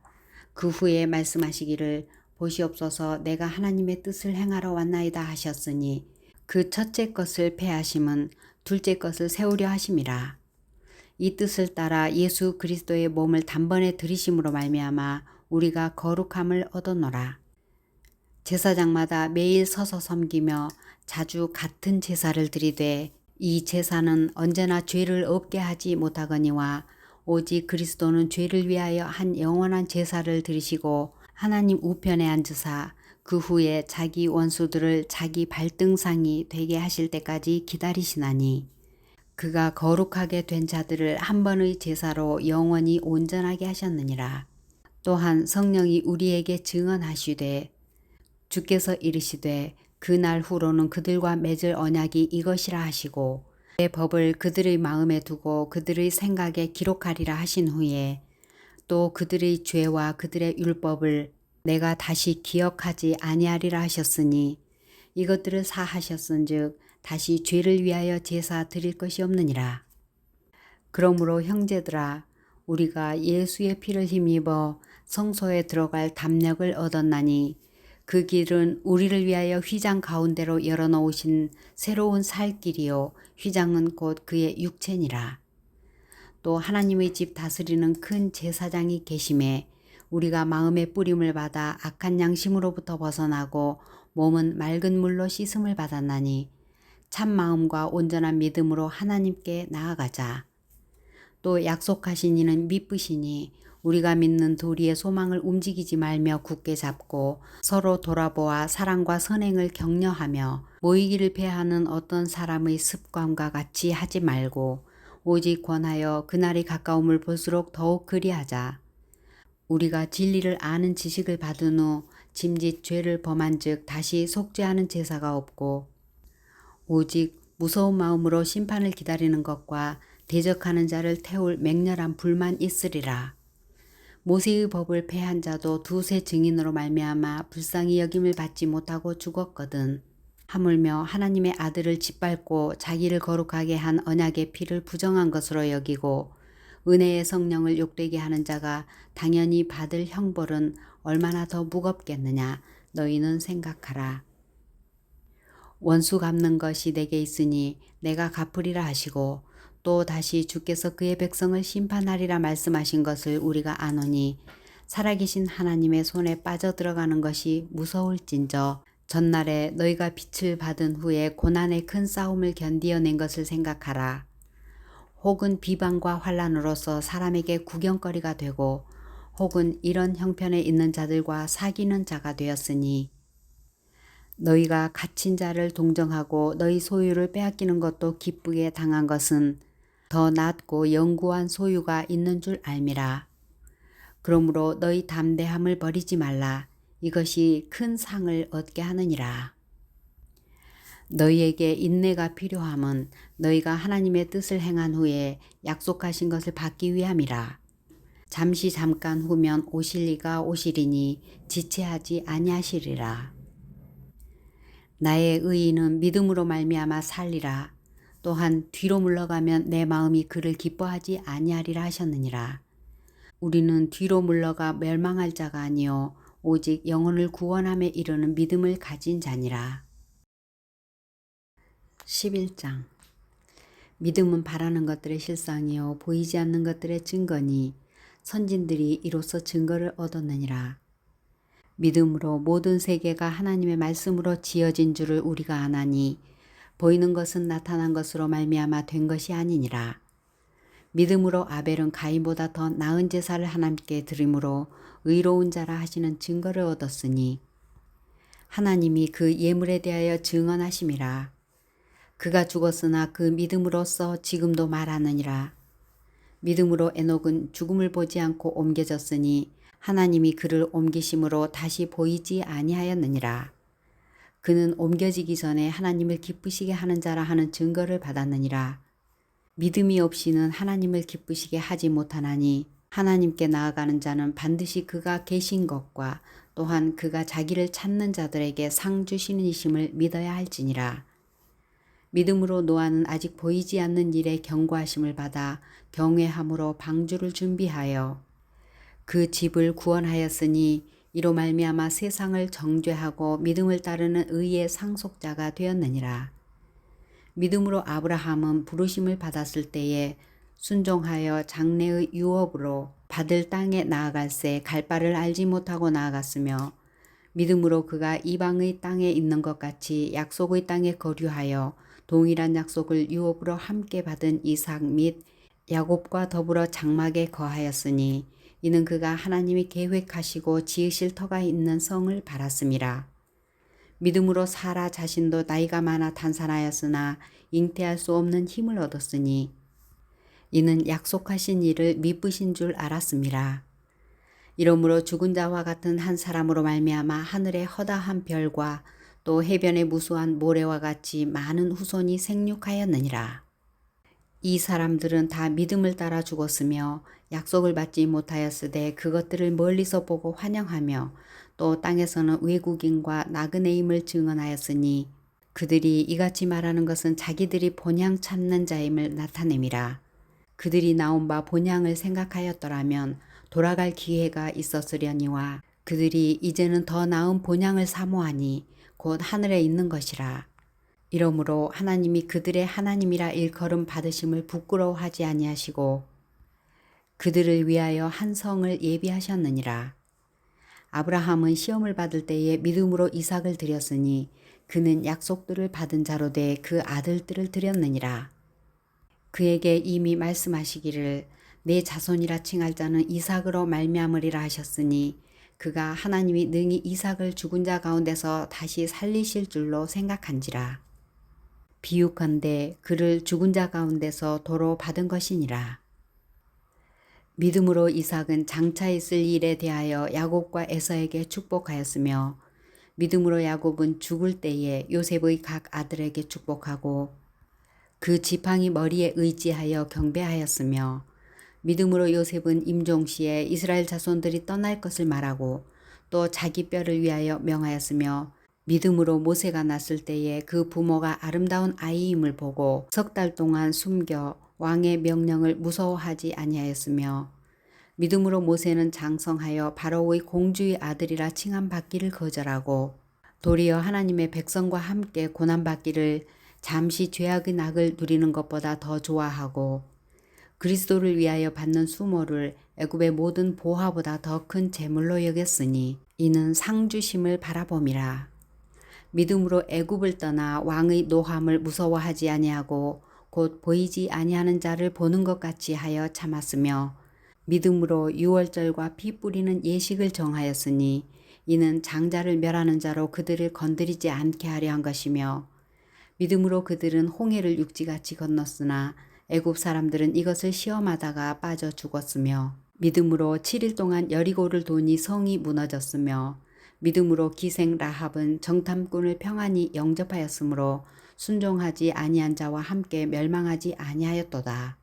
그 후에 말씀하시기를 보시옵소서 내가 하나님의 뜻을 행하러 왔나이다 하셨으니 그 첫째 것을 폐하심은 둘째 것을 세우려 하심이라. 이 뜻을 따라 예수 그리스도의 몸을 단번에 들이심으로 말미암아 우리가 거룩함을 얻었노라. 제사장마다 매일 서서 섬기며 자주 같은 제사를 드리되 이 제사는 언제나 죄를 없게 하지 못하거니와 오직 그리스도는 죄를 위하여 한 영원한 제사를 드리시고 하나님 우편에 앉으사 그 후에 자기 원수들을 자기 발등상이 되게 하실 때까지 기다리시나니 그가 거룩하게 된 자들을 한 번의 제사로 영원히 온전하게 하셨느니라. 또한 성령이 우리에게 증언하시되 주께서 이르시되 그날 후로는 그들과 맺을 언약이 이것이라 하시고 내 법을 그들의 마음에 두고 그들의 생각에 기록하리라 하신 후에 또 그들의 죄와 그들의 율법을 내가 다시 기억하지 아니하리라 하셨으니 이것들을 사하셨은즉 다시 죄를 위하여 제사 드릴 것이 없느니라. 그러므로 형제들아 우리가 예수의 피를 힘입어 성소에 들어갈 담력을 얻었나니 그 길은 우리를 위하여 휘장 가운데로 열어놓으신 새로운 살 길이요 휘장은 곧 그의 육체니라. 또 하나님의 집 다스리는 큰 제사장이 계심에 우리가 마음의 뿌림을 받아 악한 양심으로부터 벗어나고 몸은 맑은 물로 씻음을 받았나니 참 마음과 온전한 믿음으로 하나님께 나아가자. 또 약속하신 이는 미쁘시니 우리가 믿는 도리의 소망을 움직이지 말며 굳게 잡고 서로 돌아보아 사랑과 선행을 격려하며 모이기를 패하는 어떤 사람의 습관과 같이 하지 말고 오직 권하여 그날이 가까움을 볼수록 더욱 그리하자. 우리가 진리를 아는 지식을 받은 후 짐짓 죄를 범한 즉 다시 속죄하는 제사가 없고 오직 무서운 마음으로 심판을 기다리는 것과 대적하는 자를 태울 맹렬한 불만 있으리라. 모세의 법을 폐한 자도 두세 증인으로 말미암아 불쌍히 여김을 받지 못하고 죽었거든. 하물며 하나님의 아들을 짓밟고 자기를 거룩하게 한 언약의 피를 부정한 것으로 여기고 은혜의 성령을 욕되게 하는 자가 당연히 받을 형벌은 얼마나 더 무겁겠느냐 너희는 생각하라. 원수 갚는 것이 내게 있으니 내가 갚으리라 하시고 또 다시 주께서 그의 백성을 심판하리라 말씀하신 것을 우리가 아노니 살아계신 하나님의 손에 빠져들어가는 것이 무서울진저 전날에 너희가 빛을 받은 후에 고난의 큰 싸움을 견디어낸 것을 생각하라. 혹은 비방과 환난으로서 사람에게 구경거리가 되고 혹은 이런 형편에 있는 자들과 사귀는 자가 되었으니 너희가 갇힌 자를 동정하고 너희 소유를 빼앗기는 것도 기쁘게 당한 것은 더 낫고 영구한 소유가 있는 줄 알미라. 그러므로 너희 담대함을 버리지 말라. 이것이 큰 상을 얻게 하느니라. 너희에게 인내가 필요함은 너희가 하나님의 뜻을 행한 후에 약속하신 것을 받기 위함이라. 잠시 잠깐 후면 오실 이가 오시리니 지체하지 아니하시리라. 나의 의인은 믿음으로 말미암아 살리라. 또한 뒤로 물러가면 내 마음이 그를 기뻐하지 아니하리라 하셨느니라. 우리는 뒤로 물러가 멸망할 자가 아니요 오직 영혼을 구원함에 이르는 믿음을 가진 자니라. 11장 믿음은 바라는 것들의 실상이요 보이지 않는 것들의 증거니 선진들이 이로써 증거를 얻었느니라. 믿음으로 모든 세계가 하나님의 말씀으로 지어진 줄을 우리가 아나니 보이는 것은 나타난 것으로 말미암아 된 것이 아니니라. 믿음으로 아벨은 가인보다 더 나은 제사를 하나님께 드림으로 의로운 자라 하시는 증거를 얻었으니 하나님이 그 예물에 대하여 증언하심이라. 그가 죽었으나 그 믿음으로써 지금도 말하느니라. 믿음으로 에녹은 죽음을 보지 않고 옮겨졌으니 하나님이 그를 옮기심으로 다시 보이지 아니하였느니라. 그는 옮겨지기 전에 하나님을 기쁘시게 하는 자라 하는 증거를 받았느니라. 믿음이 없이는 하나님을 기쁘시게 하지 못하나니 하나님께 나아가는 자는 반드시 그가 계신 것과 또한 그가 자기를 찾는 자들에게 상 주시는 이심을 믿어야 할지니라. 믿음으로 노아는 아직 보이지 않는 일에 경고하심을 받아 경외함으로 방주를 준비하여 그 집을 구원하였으니 이로 말미암아 세상을 정죄하고 믿음을 따르는 의의 상속자가 되었느니라. 믿음으로 아브라함은 부르심을 받았을 때에 순종하여 장래의 유업으로 받을 땅에 나아갈새 갈 바를 알지 못하고 나아갔으며 믿음으로 그가 이방의 땅에 있는 것 같이 약속의 땅에 거류하여 동일한 약속을 유업으로 함께 받은 이삭 및 야곱과 더불어 장막에 거하였으니 이는 그가 하나님이 계획하시고 지으실 터가 있는 성을 바랐음이라. 믿음으로 사라 자신도 나이가 많아 단산하였으나 잉태할 수 없는 힘을 얻었으니 이는 약속하신 일을 미쁘신 줄 알았음이라. 이러므로 죽은 자와 같은 한 사람으로 말미암아 하늘의 허다한 별과 또 해변의 무수한 모래와 같이 많은 후손이 생육하였느니라. 이 사람들은 다 믿음을 따라 죽었으며 약속을 받지 못하였으되 그것들을 멀리서 보고 환영하며 또 땅에서는 외국인과 나그네임을 증언하였으니 그들이 이같이 말하는 것은 자기들이 본향 찾는 자임을 나타냄이라. 그들이 나온 바 본향을 생각하였더라면 돌아갈 기회가 있었으려니와 그들이 이제는 더 나은 본향을 사모하니 곧 하늘에 있는 것이라. 이러므로 하나님이 그들의 하나님이라 일컬음 받으심을 부끄러워하지 아니하시고 그들을 위하여 한 성을 예비하셨느니라. 아브라함은 시험을 받을 때에 믿음으로 이삭을 드렸으니 그는 약속들을 받은 자로 돼 그 아들들을 드렸느니라. 그에게 이미 말씀하시기를 내 자손이라 칭할 자는 이삭으로 말미암으리라 하셨으니 그가 하나님이 능히 이삭을 죽은 자 가운데서 다시 살리실 줄로 생각한지라. 비유컨대 그를 죽은 자 가운데서 도로 받은 것이니라. 믿음으로 이삭은 장차 있을 일에 대하여 야곱과 에서에게 축복하였으며 믿음으로 야곱은 죽을 때에 요셉의 각 아들에게 축복하고 그 지팡이 머리에 의지하여 경배하였으며 믿음으로 요셉은 임종시에 이스라엘 자손들이 떠날 것을 말하고 또 자기 뼈를 위하여 명하였으며 믿음으로 모세가 났을 때에 그 부모가 아름다운 아이임을 보고 석 달 동안 숨겨 왕의 명령을 무서워하지 아니하였으며 믿음으로 모세는 장성하여 바로의 공주의 아들이라 칭함받기를 거절하고 도리어 하나님의 백성과 함께 고난받기를 잠시 죄악의 낙을 누리는 것보다 더 좋아하고 그리스도를 위하여 받는 수모를 애굽의 모든 보화보다 더 큰 재물로 여겼으니 이는 상주심을 바라봄이라. 믿음으로 애굽을 떠나 왕의 노함을 무서워하지 아니하고 곧 보이지 아니하는 자를 보는 것 같이 하여 참았으며 믿음으로 유월절과 피 뿌리는 예식을 정하였으니 이는 장자를 멸하는 자로 그들을 건드리지 않게 하려 한 것이며 믿음으로 그들은 홍해를 육지같이 건넜으나 애굽 사람들은 이것을 시험하다가 빠져 죽었으며 믿음으로 7일 동안 여리고를 도니 성이 무너졌으며 믿음으로 기생 라합은 정탐꾼을 평안히 영접하였으므로 순종하지 아니한 자와 함께 멸망하지 아니하였도다.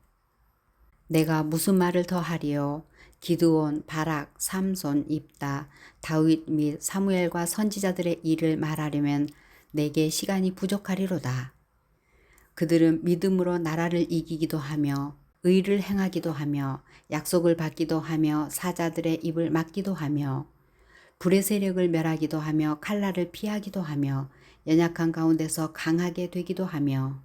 내가 무슨 말을 더하리요? 기드온, 바락, 삼손, 입다, 다윗 및 사무엘과 선지자들의 일을 말하려면 내게 시간이 부족하리로다. 그들은 믿음으로 나라를 이기기도 하며 의를 행하기도 하며 약속을 받기도 하며 사자들의 입을 막기도 하며 불의 세력을 멸하기도 하며 칼날을 피하기도 하며 연약한 가운데서 강하게 되기도 하며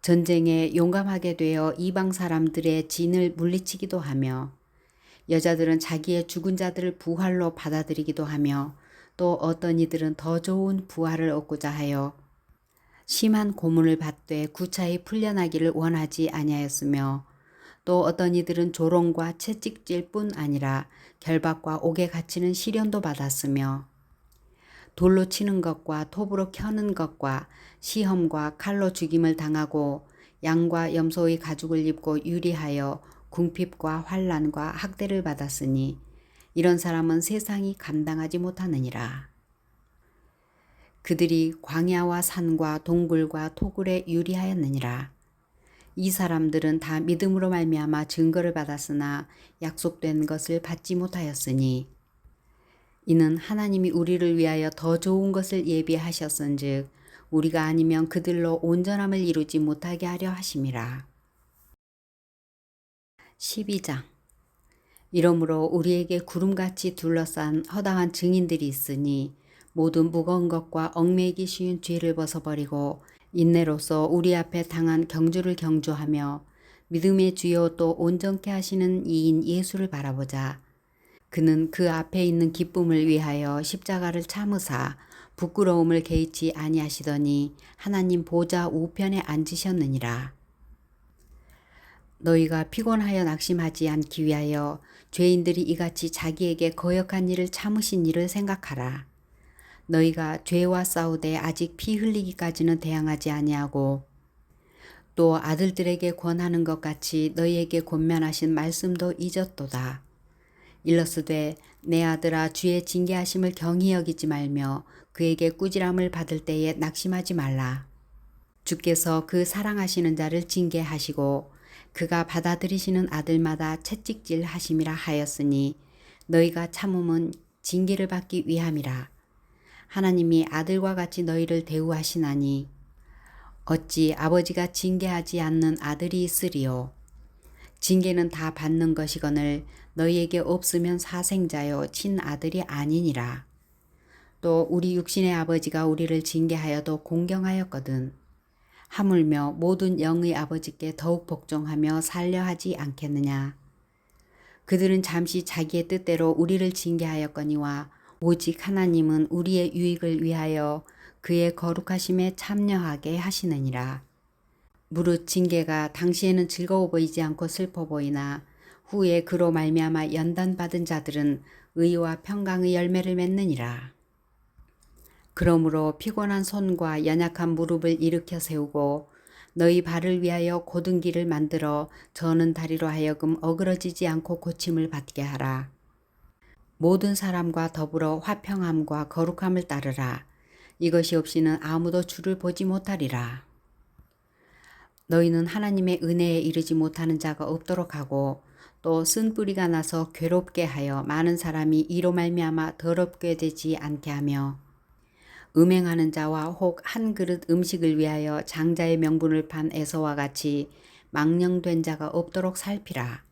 전쟁에 용감하게 되어 이방 사람들의 진을 물리치기도 하며 여자들은 자기의 죽은 자들을 부활로 받아들이기도 하며 또 어떤 이들은 더 좋은 부활을 얻고자 하여 심한 고문을 받되 구차히 풀려나기를 원하지 아니하였으며 또 어떤 이들은 조롱과 채찍질 뿐 아니라 결박과 옥에 갇히는 시련도 받았으며 돌로 치는 것과 톱으로 켜는 것과 시험과 칼로 죽임을 당하고 양과 염소의 가죽을 입고 유리하여 궁핍과 환난과 학대를 받았으니 이런 사람은 세상이 감당하지 못하느니라. 그들이 광야와 산과 동굴과 토굴에 유리하였느니라. 이 사람들은 다 믿음으로 말미암아 증거를 받았으나 약속된 것을 받지 못하였으니 이는 하나님이 우리를 위하여 더 좋은 것을 예비하셨은즉 우리가 아니면 그들로 온전함을 이루지 못하게 하려 하심이라. 12장. 이러므로 우리에게 구름같이 둘러싼 허다한 증인들이 있으니 모든 무거운 것과 얽매이기 쉬운 죄를 벗어버리고 인내로서 우리 앞에 당한 경주를 경주하며 믿음의 주요 또 온전케 하시는 이인 예수를 바라보자. 그는 그 앞에 있는 기쁨을 위하여 십자가를 참으사 부끄러움을 개의치 아니하시더니 하나님 보좌 우편에 앉으셨느니라. 너희가 피곤하여 낙심하지 않기 위하여 죄인들이 이같이 자기에게 거역한 일을 참으신 일을 생각하라. 너희가 죄와 싸우되 아직 피 흘리기까지는 대항하지 아니하고 또 아들들에게 권하는 것 같이 너희에게 권면하신 말씀도 잊었도다. 일러스되 내 아들아 주의 징계하심을 경히 여기지 말며 그에게 꾸지람을 받을 때에 낙심하지 말라. 주께서 그 사랑하시는 자를 징계하시고 그가 받아들이시는 아들마다 채찍질 하심이라 하였으니 너희가 참음은 징계를 받기 위함이라. 하나님이 아들과 같이 너희를 대우하시나니 어찌 아버지가 징계하지 않는 아들이 있으리요. 징계는 다 받는 것이거늘 너희에게 없으면 사생자요 친아들이 아니니라. 또 우리 육신의 아버지가 우리를 징계하여도 공경하였거든. 하물며 모든 영의 아버지께 더욱 복종하며 살려 하지 않겠느냐. 그들은 잠시 자기의 뜻대로 우리를 징계하였거니와 오직 하나님은 우리의 유익을 위하여 그의 거룩하심에 참여하게 하시느니라. 무릇 징계가 당시에는 즐거워 보이지 않고 슬퍼 보이나 후에 그로 말미암아 연단받은 자들은 의와 평강의 열매를 맺느니라. 그러므로 피곤한 손과 연약한 무릎을 일으켜 세우고 너희 발을 위하여 곧은 길을 만들어 저는 다리로 하여금 어그러지지 않고 고침을 받게 하라. 모든 사람과 더불어 화평함과 거룩함을 따르라. 이것이 없이는 아무도 주를 보지 못하리라. 너희는 하나님의 은혜에 이르지 못하는 자가 없도록 하고 또 쓴 뿌리가 나서 괴롭게 하여 많은 사람이 이로 말미암아 더럽게 되지 않게 하며 음행하는 자와 혹 한 그릇 음식을 위하여 장자의 명분을 판 에서와 같이 망령된 자가 없도록 살피라.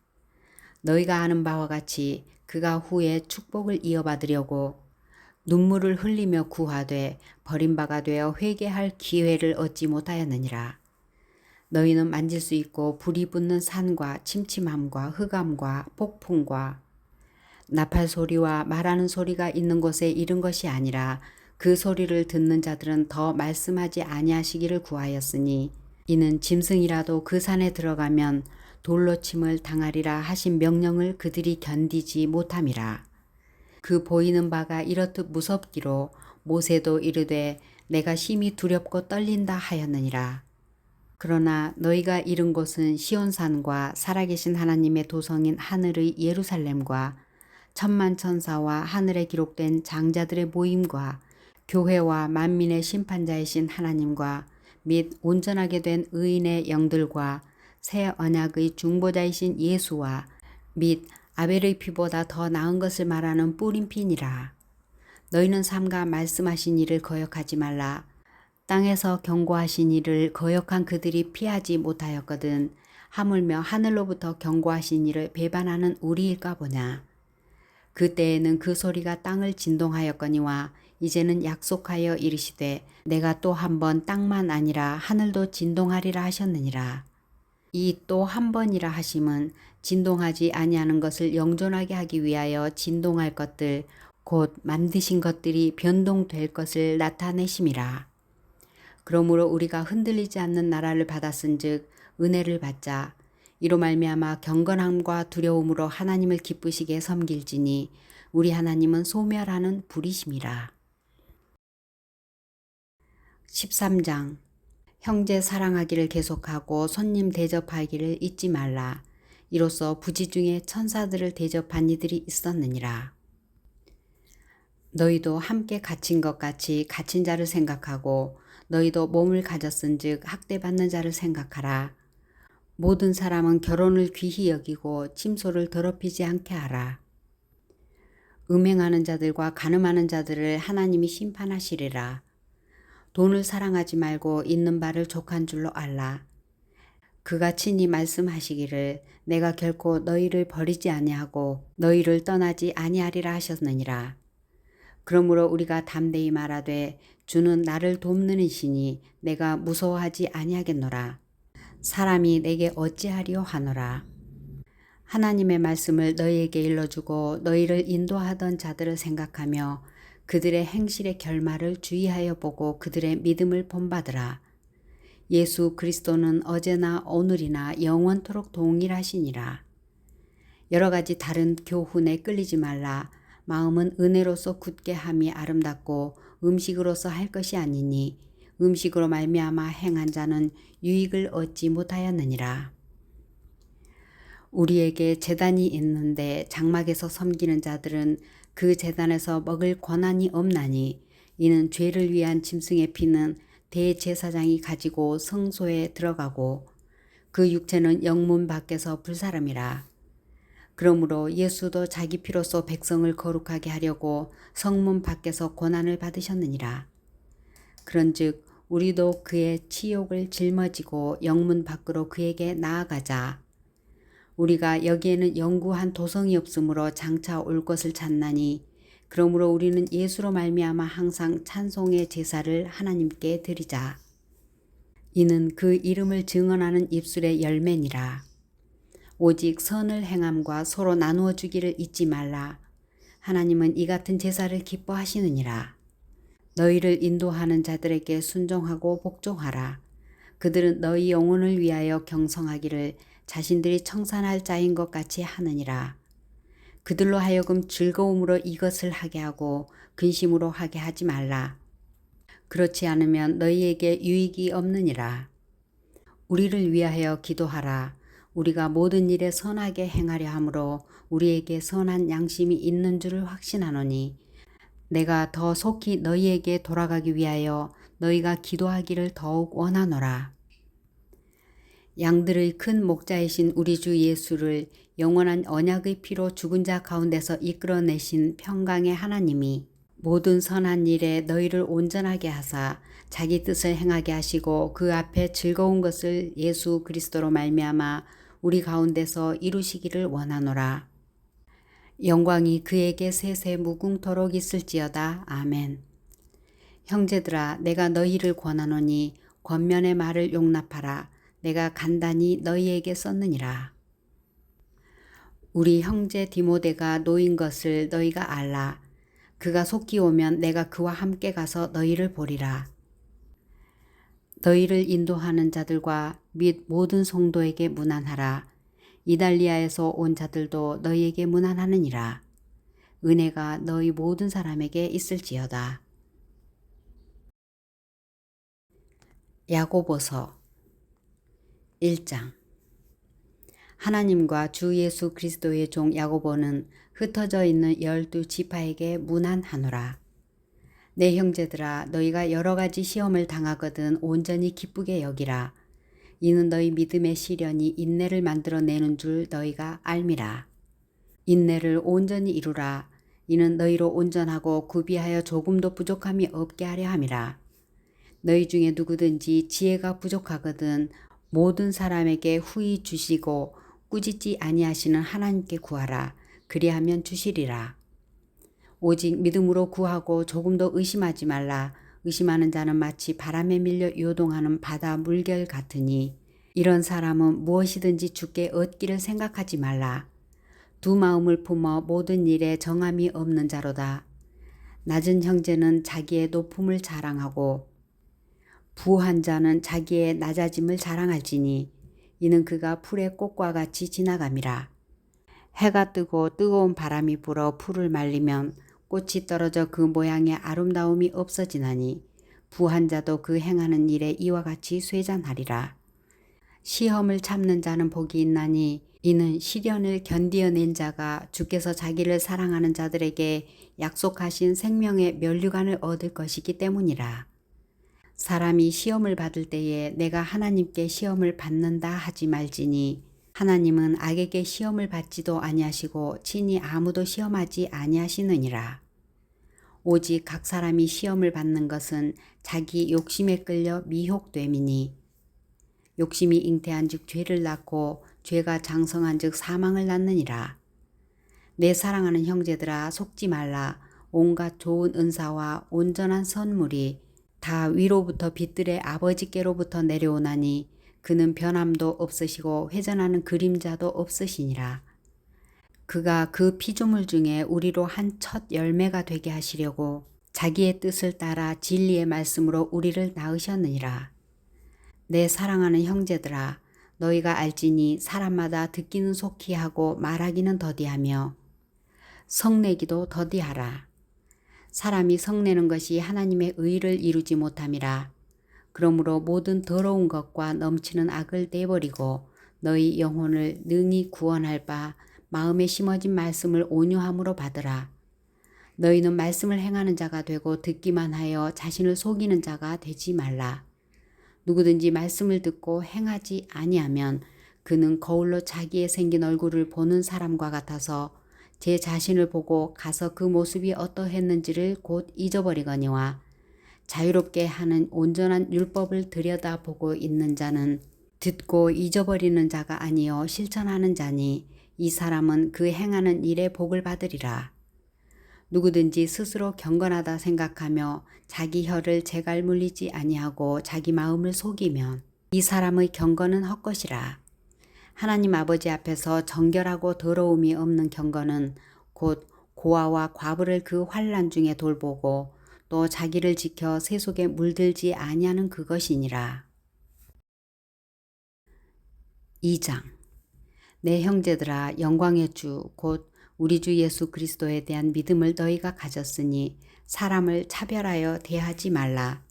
너희가 아는 바와 같이 그가 후에 축복을 이어받으려고 눈물을 흘리며 구하되 버림바가 되어 회개할 기회를 얻지 못하였느니라. 너희는 만질 수 있고 불이 붙는 산과 침침함과 흑암과 폭풍과 나팔 소리와 말하는 소리가 있는 곳에 이른 것이 아니라 그 소리를 듣는 자들은 더 말씀하지 아니하시기를 구하였으니 이는 짐승이라도 그 산에 들어가면 돌로 침을 당하리라 하신 명령을 그들이 견디지 못함이라. 그 보이는 바가 이렇듯 무섭기로 모세도 이르되 내가 심히 두렵고 떨린다 하였느니라. 그러나 너희가 이른 곳은 시온산과 살아계신 하나님의 도성인 하늘의 예루살렘과 천만 천사와 하늘에 기록된 장자들의 모임과 교회와 만민의 심판자이신 하나님과 및 온전하게 된 의인의 영들과 새 언약의 중보자이신 예수와 및 아벨의 피보다 더 나은 것을 말하는 뿌린 피니라. 너희는 삼가 말씀하신 일을 거역하지 말라. 땅에서 경고하신 일을 거역한 그들이 피하지 못하였거든 하물며 하늘로부터 경고하신 일을 배반하는 우리일까 보냐. 그때에는 그 소리가 땅을 진동하였거니와 이제는 약속하여 이르시되 내가 또 한 번 땅만 아니라 하늘도 진동하리라 하셨느니라. 이 또 한 번이라 하심은 진동하지 아니하는 것을 영존하게 하기 위하여 진동할 것들 곧 만드신 것들이 변동될 것을 나타내심이라. 그러므로 우리가 흔들리지 않는 나라를 받았은즉 은혜를 받자. 이로 말미암아 경건함과 두려움으로 하나님을 기쁘시게 섬길지니 우리 하나님은 소멸하는 불이심이라. 13장 형제 사랑하기를 계속하고 손님 대접하기를 잊지 말라. 이로써 부지 중에 천사들을 대접한 이들이 있었느니라. 너희도 함께 갇힌 것 같이 갇힌 자를 생각하고 너희도 몸을 가졌은즉 학대받는 자를 생각하라. 모든 사람은 결혼을 귀히 여기고 침소를 더럽히지 않게 하라. 음행하는 자들과 간음하는 자들을 하나님이 심판하시리라. 돈을 사랑하지 말고 있는 바를 족한 줄로 알라. 그가 친히 말씀하시기를 내가 결코 너희를 버리지 아니하고 너희를 떠나지 아니하리라 하셨느니라. 그러므로 우리가 담대히 말하되 주는 나를 돕는 이시니 내가 무서워하지 아니하겠노라. 사람이 내게 어찌하리요 하노라. 하나님의 말씀을 너희에게 일러주고 너희를 인도하던 자들을 생각하며 그들의 행실의 결말을 주의하여 보고 그들의 믿음을 본받으라. 예수 그리스도는 어제나 오늘이나 영원토록 동일하시니라. 여러 가지 다른 교훈에 끌리지 말라. 마음은 은혜로서 굳게 함이 아름답고 음식으로서 할 것이 아니니 음식으로 말미암아 행한 자는 유익을 얻지 못하였느니라. 우리에게 제단이 있는데 장막에서 섬기는 자들은 그 제단에서 먹을 권한이 없나니 이는 죄를 위한 짐승의 피는 대제사장이 가지고 성소에 들어가고 그 육체는 영문 밖에서 불사름이라. 그러므로 예수도 자기 피로써 백성을 거룩하게 하려고 성문 밖에서 고난을 받으셨느니라. 그런즉 우리도 그의 치욕을 짊어지고 영문 밖으로 그에게 나아가자. 우리가 여기에는 영구한 도성이 없으므로 장차 올 것을 찾나니 그러므로 우리는 예수로 말미암아 항상 찬송의 제사를 하나님께 드리자. 이는 그 이름을 증언하는 입술의 열매니라. 오직 선을 행함과 서로 나누어 주기를 잊지 말라. 하나님은 이 같은 제사를 기뻐하시느니라. 너희를 인도하는 자들에게 순종하고 복종하라. 그들은 너희 영혼을 위하여 경성하기를 자신들이 청산할 자인 것 같이 하느니라. 그들로 하여금 즐거움으로 이것을 하게 하고 근심으로 하게 하지 말라. 그렇지 않으면 너희에게 유익이 없느니라. 우리를 위하여 기도하라. 우리가 모든 일에 선하게 행하려 함으로 우리에게 선한 양심이 있는 줄을 확신하노니 내가 더 속히 너희에게 돌아가기 위하여 너희가 기도하기를 더욱 원하노라. 양들의 큰 목자이신 우리 주 예수를 영원한 언약의 피로 죽은 자 가운데서 이끌어내신 평강의 하나님이 모든 선한 일에 너희를 온전하게 하사 자기 뜻을 행하게 하시고 그 앞에 즐거운 것을 예수 그리스도로 말미암아 우리 가운데서 이루시기를 원하노라. 영광이 그에게 세세 무궁토록 있을지어다. 아멘. 형제들아 내가 너희를 권하노니 권면의 말을 용납하라. 내가 간단히 너희에게 썼느니라. 우리 형제 디모데가 노인 것을 너희가 알라. 그가 속기 오면 내가 그와 함께 가서 너희를 보리라. 너희를 인도하는 자들과 및 모든 성도에게 문안하라. 이달리아에서 온 자들도 너희에게 문안하느니라. 은혜가 너희 모든 사람에게 있을지어다. 야고보서 1장 하나님과 주 예수 그리스도의 종 야고보는 흩어져 있는 12지파에게 문안하노라. 내 형제들아 너희가 여러 가지 시험을 당하거든 온전히 기쁘게 여기라. 이는 너희 믿음의 시련이 인내를 만들어내는 줄 너희가 알미라. 인내를 온전히 이루라. 이는 너희로 온전하고 구비하여 조금도 부족함이 없게 하려 함이라. 너희 중에 누구든지 지혜가 부족하거든 모든 사람에게 후히 주시고 꾸짖지 아니하시는 하나님께 구하라. 그리하면 주시리라. 오직 믿음으로 구하고 조금도 의심하지 말라. 의심하는 자는 마치 바람에 밀려 요동하는 바다 물결 같으니 이런 사람은 무엇이든지 주께 얻기를 생각하지 말라. 두 마음을 품어 모든 일에 정함이 없는 자로다. 낮은 형제는 자기의 높음을 자랑하고 부한 자는 자기의 낮아짐을 자랑할지니 이는 그가 풀의 꽃과 같이 지나감이라. 해가 뜨고 뜨거운 바람이 불어 풀을 말리면 꽃이 떨어져 그 모양의 아름다움이 없어지나니 부한 자도 그 행하는 일에 이와 같이 쇠잔하리라. 시험을 참는 자는 복이 있나니 이는 시련을 견디어낸 자가 주께서 자기를 사랑하는 자들에게 약속하신 생명의 면류관을 얻을 것이기 때문이라. 사람이 시험을 받을 때에 내가 하나님께 시험을 받는다 하지 말지니 하나님은 악에게 시험을 받지도 아니하시고 친히 아무도 시험하지 아니하시느니라. 오직 각 사람이 시험을 받는 것은 자기 욕심에 끌려 미혹됨이니 욕심이 잉태한 즉 죄를 낳고 죄가 장성한 즉 사망을 낳느니라. 내 사랑하는 형제들아 속지 말라. 온갖 좋은 은사와 온전한 선물이 다 위로부터 빛들의 아버지께로부터 내려오나니 그는 변함도 없으시고 회전하는 그림자도 없으시니라. 그가 그 피조물 중에 우리로 한 첫 열매가 되게 하시려고 자기의 뜻을 따라 진리의 말씀으로 우리를 낳으셨느니라. 내 사랑하는 형제들아 너희가 알지니 사람마다 듣기는 속히 하고 말하기는 더디하며 성내기도 더디하라. 사람이 성내는 것이 하나님의 의를 이루지 못함이라. 그러므로 모든 더러운 것과 넘치는 악을 내버리고 너희 영혼을 능히 구원할 바 마음에 심어진 말씀을 온유함으로 받으라. 너희는 말씀을 행하는 자가 되고 듣기만 하여 자신을 속이는 자가 되지 말라. 누구든지 말씀을 듣고 행하지 아니하면 그는 거울로 자기의 생긴 얼굴을 보는 사람과 같아서 제 자신을 보고 가서 그 모습이 어떠했는지를 곧 잊어버리거니와 자유롭게 하는 온전한 율법을 들여다보고 있는 자는 듣고 잊어버리는 자가 아니요 실천하는 자니 이 사람은 그 행하는 일에 복을 받으리라. 누구든지 스스로 경건하다 생각하며 자기 혀를 제갈 물리지 아니하고 자기 마음을 속이면 이 사람의 경건은 헛것이라. 하나님 아버지 앞에서 정결하고 더러움이 없는 경건은 곧 고아와 과부를 그 환난 중에 돌보고 또 자기를 지켜 세속에 물들지 아니하는 그것이니라. 2장 내 형제들아 영광의 주 곧 우리 주 예수 그리스도에 대한 믿음을 너희가 가졌으니 사람을 차별하여 대하지 말라.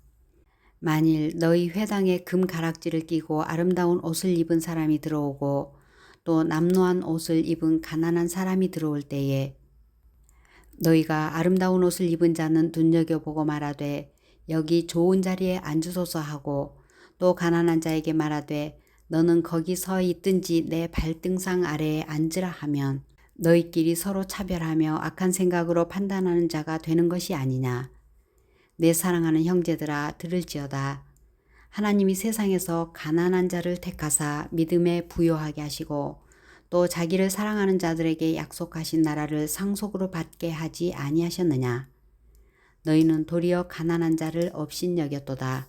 만일 너희 회당에 금 가락지를 끼고 아름다운 옷을 입은 사람이 들어오고 또 남노한 옷을 입은 가난한 사람이 들어올 때에 너희가 아름다운 옷을 입은 자는 눈여겨보고 말하되 여기 좋은 자리에 앉으소서 하고 또 가난한 자에게 말하되 너는 거기 서 있든지 내 발등상 아래에 앉으라 하면 너희끼리 서로 차별하며 악한 생각으로 판단하는 자가 되는 것이 아니냐. 내 사랑하는 형제들아 들을지어다. 하나님이 세상에서 가난한 자를 택하사 믿음에 부요하게 하시고 또 자기를 사랑하는 자들에게 약속하신 나라를 상속으로 받게 하지 아니하셨느냐. 너희는 도리어 가난한 자를 업신여겼도다.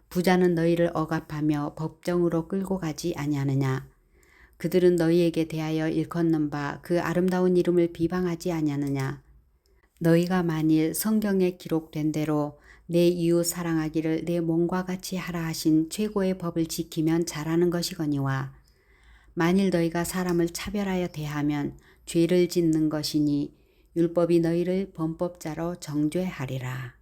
부자는 너희를 억압하며 법정으로 끌고 가지 아니하느냐. 그들은 너희에게 대하여 일컫는 바 그 아름다운 이름을 비방하지 아니하느냐. 너희가 만일 성경에 기록된 대로 내 이웃 사랑하기를 내 몸과 같이 하라 하신 최고의 법을 지키면 잘하는 것이거니와 만일 너희가 사람을 차별하여 대하면 죄를 짓는 것이니 율법이 너희를 범법자로 정죄하리라.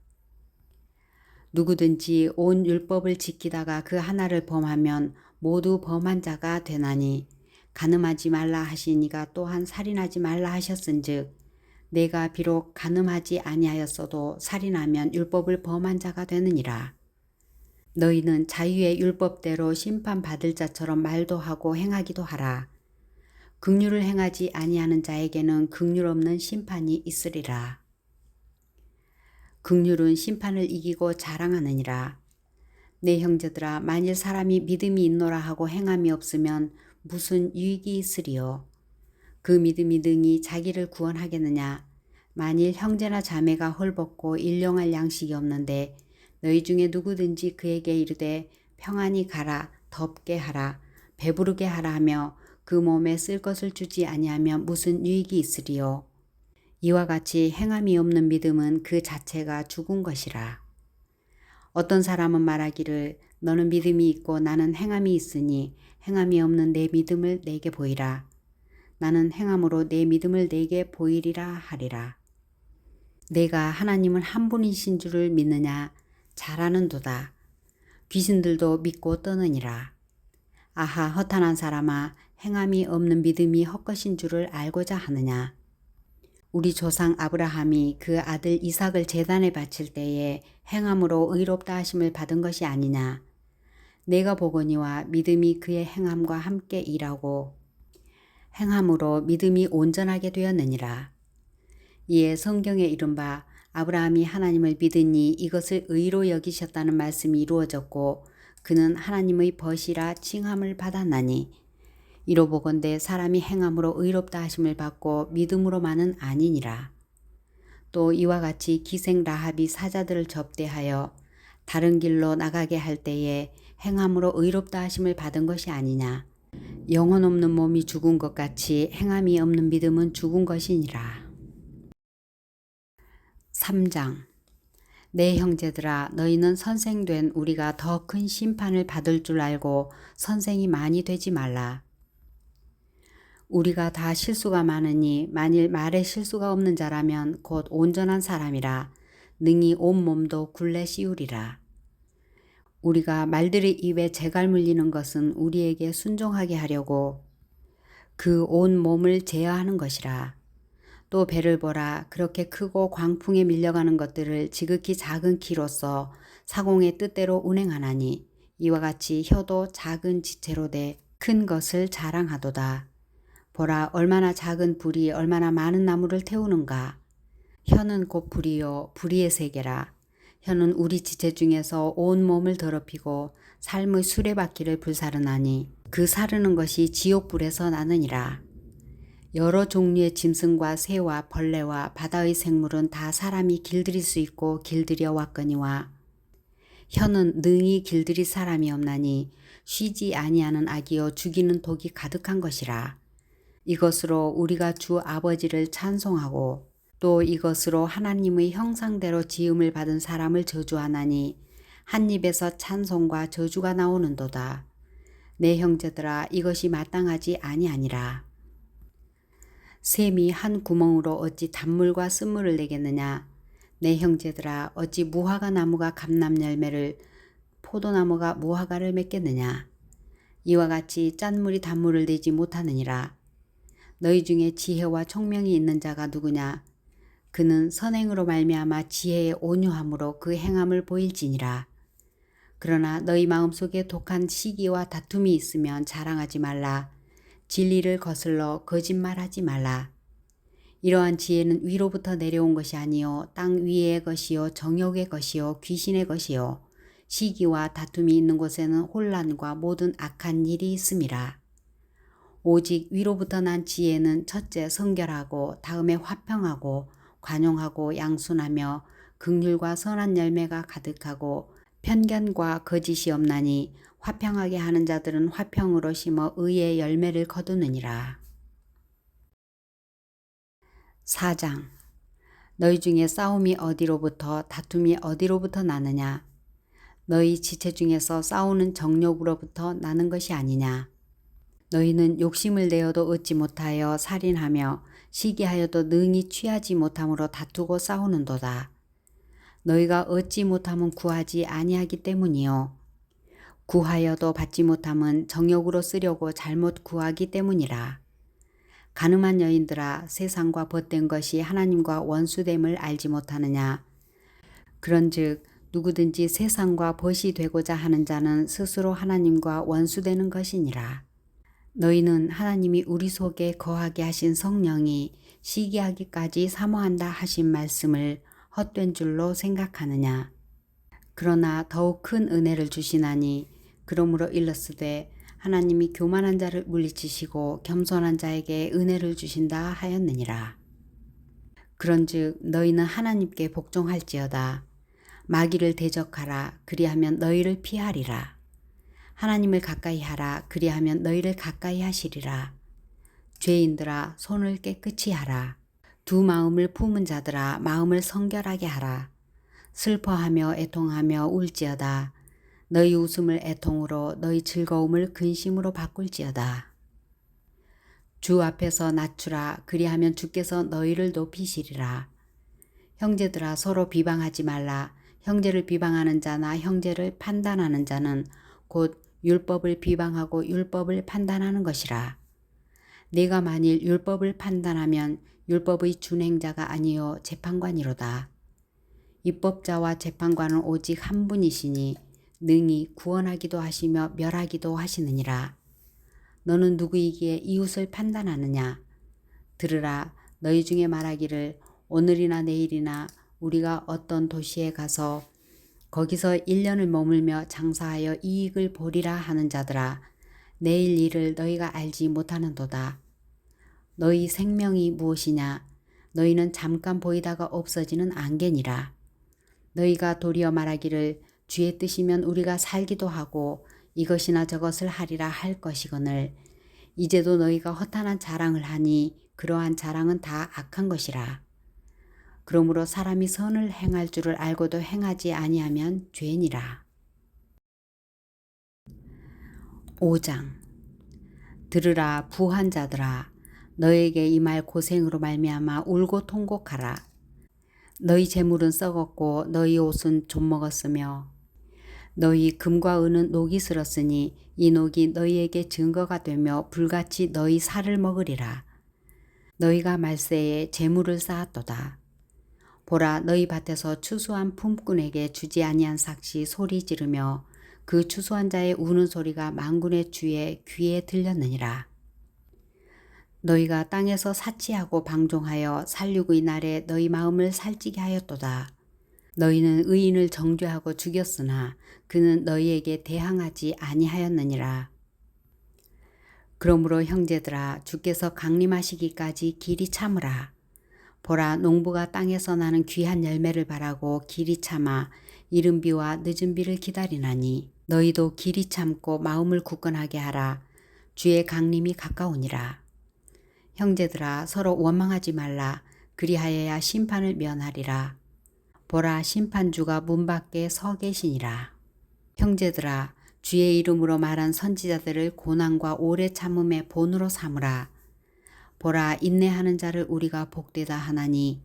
누구든지 온 율법을 지키다가 그 하나를 범하면 모두 범한 자가 되나니 간음하지 말라 하시니가 또한 살인하지 말라 하셨은즉 내가 비록 간음하지 아니하였어도 살인하면 율법을 범한 자가 되느니라. 너희는 자유의 율법대로 심판받을 자처럼 말도 하고 행하기도 하라. 긍휼을 행하지 아니하는 자에게는 긍휼 없는 심판이 있으리라. 긍휼은 심판을 이기고 자랑하느니라. 내 형제들아 만일 사람이 믿음이 있노라 하고 행함이 없으면 무슨 유익이 있으리요. 그 믿음이 능히 자기를 구원하겠느냐. 만일 형제나 자매가 헐벗고 일용할 양식이 없는데 너희 중에 누구든지 그에게 이르되 평안히 가라, 덥게 하라, 배부르게 하라 하며 그 몸에 쓸 것을 주지 아니하면 무슨 유익이 있으리요. 이와 같이 행함이 없는 믿음은 그 자체가 죽은 것이라. 어떤 사람은 말하기를 너는 믿음이 있고 나는 행함이 있으니 행함이 없는 내 믿음을 내게 보이라. 나는 행함으로 내 믿음을 내게 보이리라 하리라. 내가 하나님은 한 분이신 줄을 믿느냐? 잘 아는도다. 귀신들도 믿고 떠느니라. 아하, 허탄한 사람아, 행함이 없는 믿음이 헛것인 줄을 알고자 하느냐? 우리 조상 아브라함이 그 아들 이삭을 제단에 바칠 때에 행함으로 의롭다 하심을 받은 것이 아니냐? 내가 보거니와 믿음이 그의 행함과 함께 일하고 행함으로 믿음이 온전하게 되었느니라. 이에 성경에 이른바 아브라함이 하나님을 믿으니 이것을 의로 여기셨다는 말씀이 이루어졌고 그는 하나님의 벗이라 칭함을 받았나니 이로 보건대 사람이 행함으로 의롭다 하심을 받고 믿음으로만은 아니니라. 또 이와 같이 기생 라합이 사자들을 접대하여 다른 길로 나가게 할 때에 행함으로 의롭다 하심을 받은 것이 아니냐. 영혼 없는 몸이 죽은 것 같이 행함이 없는 믿음은 죽은 것이니라. 3장. 내 형제들아, 너희는 선생된 우리가 더 큰 심판을 받을 줄 알고 선생이 많이 되지 말라. 우리가 다 실수가 많으니 만일 말에 실수가 없는 자라면 곧 온전한 사람이라 능히 온 몸도 굴레 씌우리라. 우리가 말들의 입에 재갈 물리는 것은 우리에게 순종하게 하려고 그 온 몸을 제어하는 것이라. 또 배를 보라. 그렇게 크고 광풍에 밀려가는 것들을 지극히 작은 키로서 사공의 뜻대로 운행하나니 이와 같이 혀도 작은 지체로 돼 큰 것을 자랑하도다. 보라, 얼마나 작은 불이 얼마나 많은 나무를 태우는가. 혀는 곧 불이요 불의의 세계라. 혀는 우리 지체 중에서 온 몸을 더럽히고 삶의 수레바퀴를 불사르나니 그 사르는 것이 지옥불에서 나느니라. 여러 종류의 짐승과 새와 벌레와 바다의 생물은 다 사람이 길들일 수 있고 길들여 왔거니와 혀는 능히 길들일 사람이 없나니 쉬지 아니하는 악이요 죽이는 독이 가득한 것이라. 이것으로 우리가 주 아버지를 찬송하고 또 이것으로 하나님의 형상대로 지음을 받은 사람을 저주하나니 한 입에서 찬송과 저주가 나오는도다. 내 형제들아, 이것이 마땅하지 아니하니라. 샘이 한 구멍으로 어찌 단물과 쓴물을 내겠느냐. 내 형제들아, 어찌 무화과 나무가 감람 열매를 포도나무가 무화과를 맺겠느냐. 이와 같이 짠물이 단물을 내지 못하느니라. 너희 중에 지혜와 총명이 있는 자가 누구냐. 그는 선행으로 말미암아 지혜의 온유함으로 그 행함을 보일지니라. 그러나 너희 마음속에 독한 시기와 다툼이 있으면 자랑하지 말라. 진리를 거슬러 거짓말하지 말라. 이러한 지혜는 위로부터 내려온 것이 아니요 땅 위의 것이요 정욕의 것이요 귀신의 것이요 시기와 다툼이 있는 곳에는 혼란과 모든 악한 일이 있음이라. 오직 위로부터 난 지혜는 첫째 성결하고 다음에 화평하고 관용하고 양순하며 긍휼과 선한 열매가 가득하고 편견과 거짓이 없나니 화평하게 하는 자들은 화평으로 심어 의의 열매를 거두느니라. 4장. 너희 중에 싸움이 어디로부터 다툼이 어디로부터 나느냐. 너희 지체 중에서 싸우는 정욕으로부터 나는 것이 아니냐. 너희는 욕심을 내어도 얻지 못하여 살인하며 시기하여도 능히 취하지 못함으로 다투고 싸우는도다. 너희가 얻지 못함은 구하지 아니하기 때문이요 구하여도 받지 못함은 정욕으로 쓰려고 잘못 구하기 때문이라. 가늠한 여인들아, 세상과 벗된 것이 하나님과 원수됨을 알지 못하느냐. 그런즉 누구든지 세상과 벗이 되고자 하는 자는 스스로 하나님과 원수되는 것이니라. 너희는 하나님이 우리 속에 거하게 하신 성령이 시기하기까지 사모한다 하신 말씀을 헛된 줄로 생각하느냐. 그러나 더욱 큰 은혜를 주시나니 그러므로 일렀으되 하나님이 교만한 자를 물리치시고 겸손한 자에게 은혜를 주신다 하였느니라. 그런즉 너희는 하나님께 복종할지어다. 마귀를 대적하라. 그리하면 너희를 피하리라. 하나님을 가까이 하라. 그리하면 너희를 가까이 하시리라. 죄인들아 손을 깨끗이 하라. 두 마음을 품은 자들아 마음을 성결하게 하라. 슬퍼하며 애통하며 울지어다. 너희 웃음을 애통으로 너희 즐거움을 근심으로 바꿀지어다. 주 앞에서 낮추라. 그리하면 주께서 너희를 높이시리라. 형제들아 서로 비방하지 말라. 형제를 비방하는 자나 형제를 판단하는 자는 곧 율법을 비방하고 율법을 판단하는 것이라. 네가 만일 율법을 판단하면 율법의 준행자가 아니요 재판관이로다. 입법자와 재판관은 오직 한 분이시니 능히 구원하기도 하시며 멸하기도 하시느니라. 너는 누구이기에 이웃을 판단하느냐? 들으라. 너희 중에 말하기를 오늘이나 내일이나 우리가 어떤 도시에 가서 거기서 1년을 머물며 장사하여 이익을 보리라 하는 자들아. 내일 일을 너희가 알지 못하는도다. 너희 생명이 무엇이냐? 너희는 잠깐 보이다가 없어지는 안개니라. 너희가 도리어 말하기를 주의 뜻이면 우리가 살기도 하고 이것이나 저것을 하리라 할 것이거늘 이제도 너희가 허탄한 자랑을 하니 그러한 자랑은 다 악한 것이라. 그러므로 사람이 선을 행할 줄을 알고도 행하지 아니하면 죄니라. 5장. 들으라 부한 자들아. 너에게 임할 고생으로 말미암아 울고 통곡하라. 너희 재물은 썩었고 너희 옷은 좀먹었으며 너희 금과 은은 녹이 슬었으니 이 녹이 너희에게 증거가 되며 불같이 너희 살을 먹으리라. 너희가 말세에 재물을 쌓았도다. 보라 너희 밭에서 추수한 품꾼에게 주지 아니한 삭시 소리 지르며 그 추수한 자의 우는 소리가 만군의 주의 귀에 들렸느니라. 너희가 땅에서 사치하고 방종하여 살육의 날에 너희 마음을 살찌게 하였도다. 너희는 의인을 정죄하고 죽였으나 그는 너희에게 대항하지 아니하였느니라. 그러므로 형제들아 주께서 강림하시기까지 길이 참으라. 보라 농부가 땅에서 나는 귀한 열매를 바라고 길이 참아 이른 비와 늦은 비를 기다리나니 너희도 길이 참고 마음을 굳건하게 하라. 주의 강림이 가까우니라. 형제들아 서로 원망하지 말라. 그리하여야 심판을 면하리라. 보라 심판주가 문 밖에 서 계시니라. 형제들아 주의 이름으로 말한 선지자들을 고난과 오래 참음의 본으로 삼으라. 보라 인내하는 자를 우리가 복되다 하나니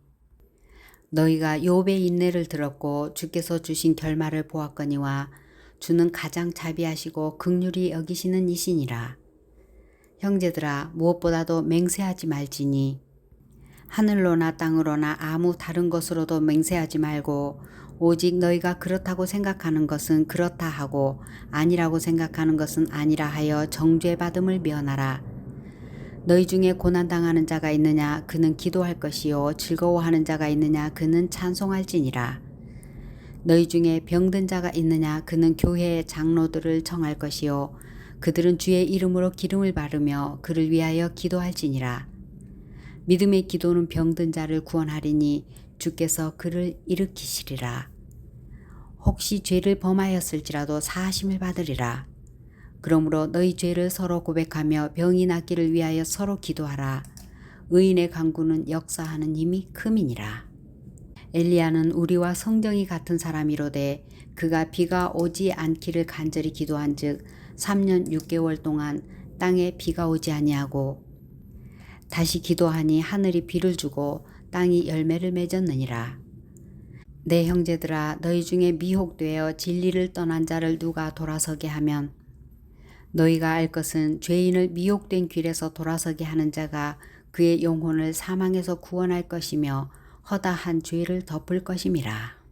너희가 욥의 인내를 들었고 주께서 주신 결말을 보았거니와 주는 가장 자비하시고 긍휼히 여기시는 이시니라. 형제들아 무엇보다도 맹세하지 말지니 하늘로나 땅으로나 아무 다른 것으로도 맹세하지 말고 오직 너희가 그렇다고 생각하는 것은 그렇다 하고 아니라고 생각하는 것은 아니라 하여 정죄받음을 면하라. 너희 중에 고난당하는 자가 있느냐 그는 기도할 것이요 즐거워하는 자가 있느냐 그는 찬송할지니라. 너희 중에 병든 자가 있느냐 그는 교회의 장로들을 청할 것이요 그들은 주의 이름으로 기름을 바르며 그를 위하여 기도할지니라. 믿음의 기도는 병든 자를 구원하리니 주께서 그를 일으키시리라. 혹시 죄를 범하였을지라도 사하심을 받으리라. 그러므로 너희 죄를 서로 고백하며 병이 낫기를 위하여 서로 기도하라. 의인의 간구는 역사하는 힘이 큼이니라. 엘리야는 우리와 성정이 같은 사람이로되 그가 비가 오지 않기를 간절히 기도한즉 3년 6개월 동안 땅에 비가 오지 아니하고 다시 기도하니 하늘이 비를 주고 땅이 열매를 맺었느니라. 내 형제들아 너희 중에 미혹되어 진리를 떠난 자를 누가 돌아서게 하면 너희가 알 것은 죄인을 미혹된 길에서 돌아서게 하는 자가 그의 영혼을 사망에서 구원할 것이며 허다한 죄를 덮을 것임이라.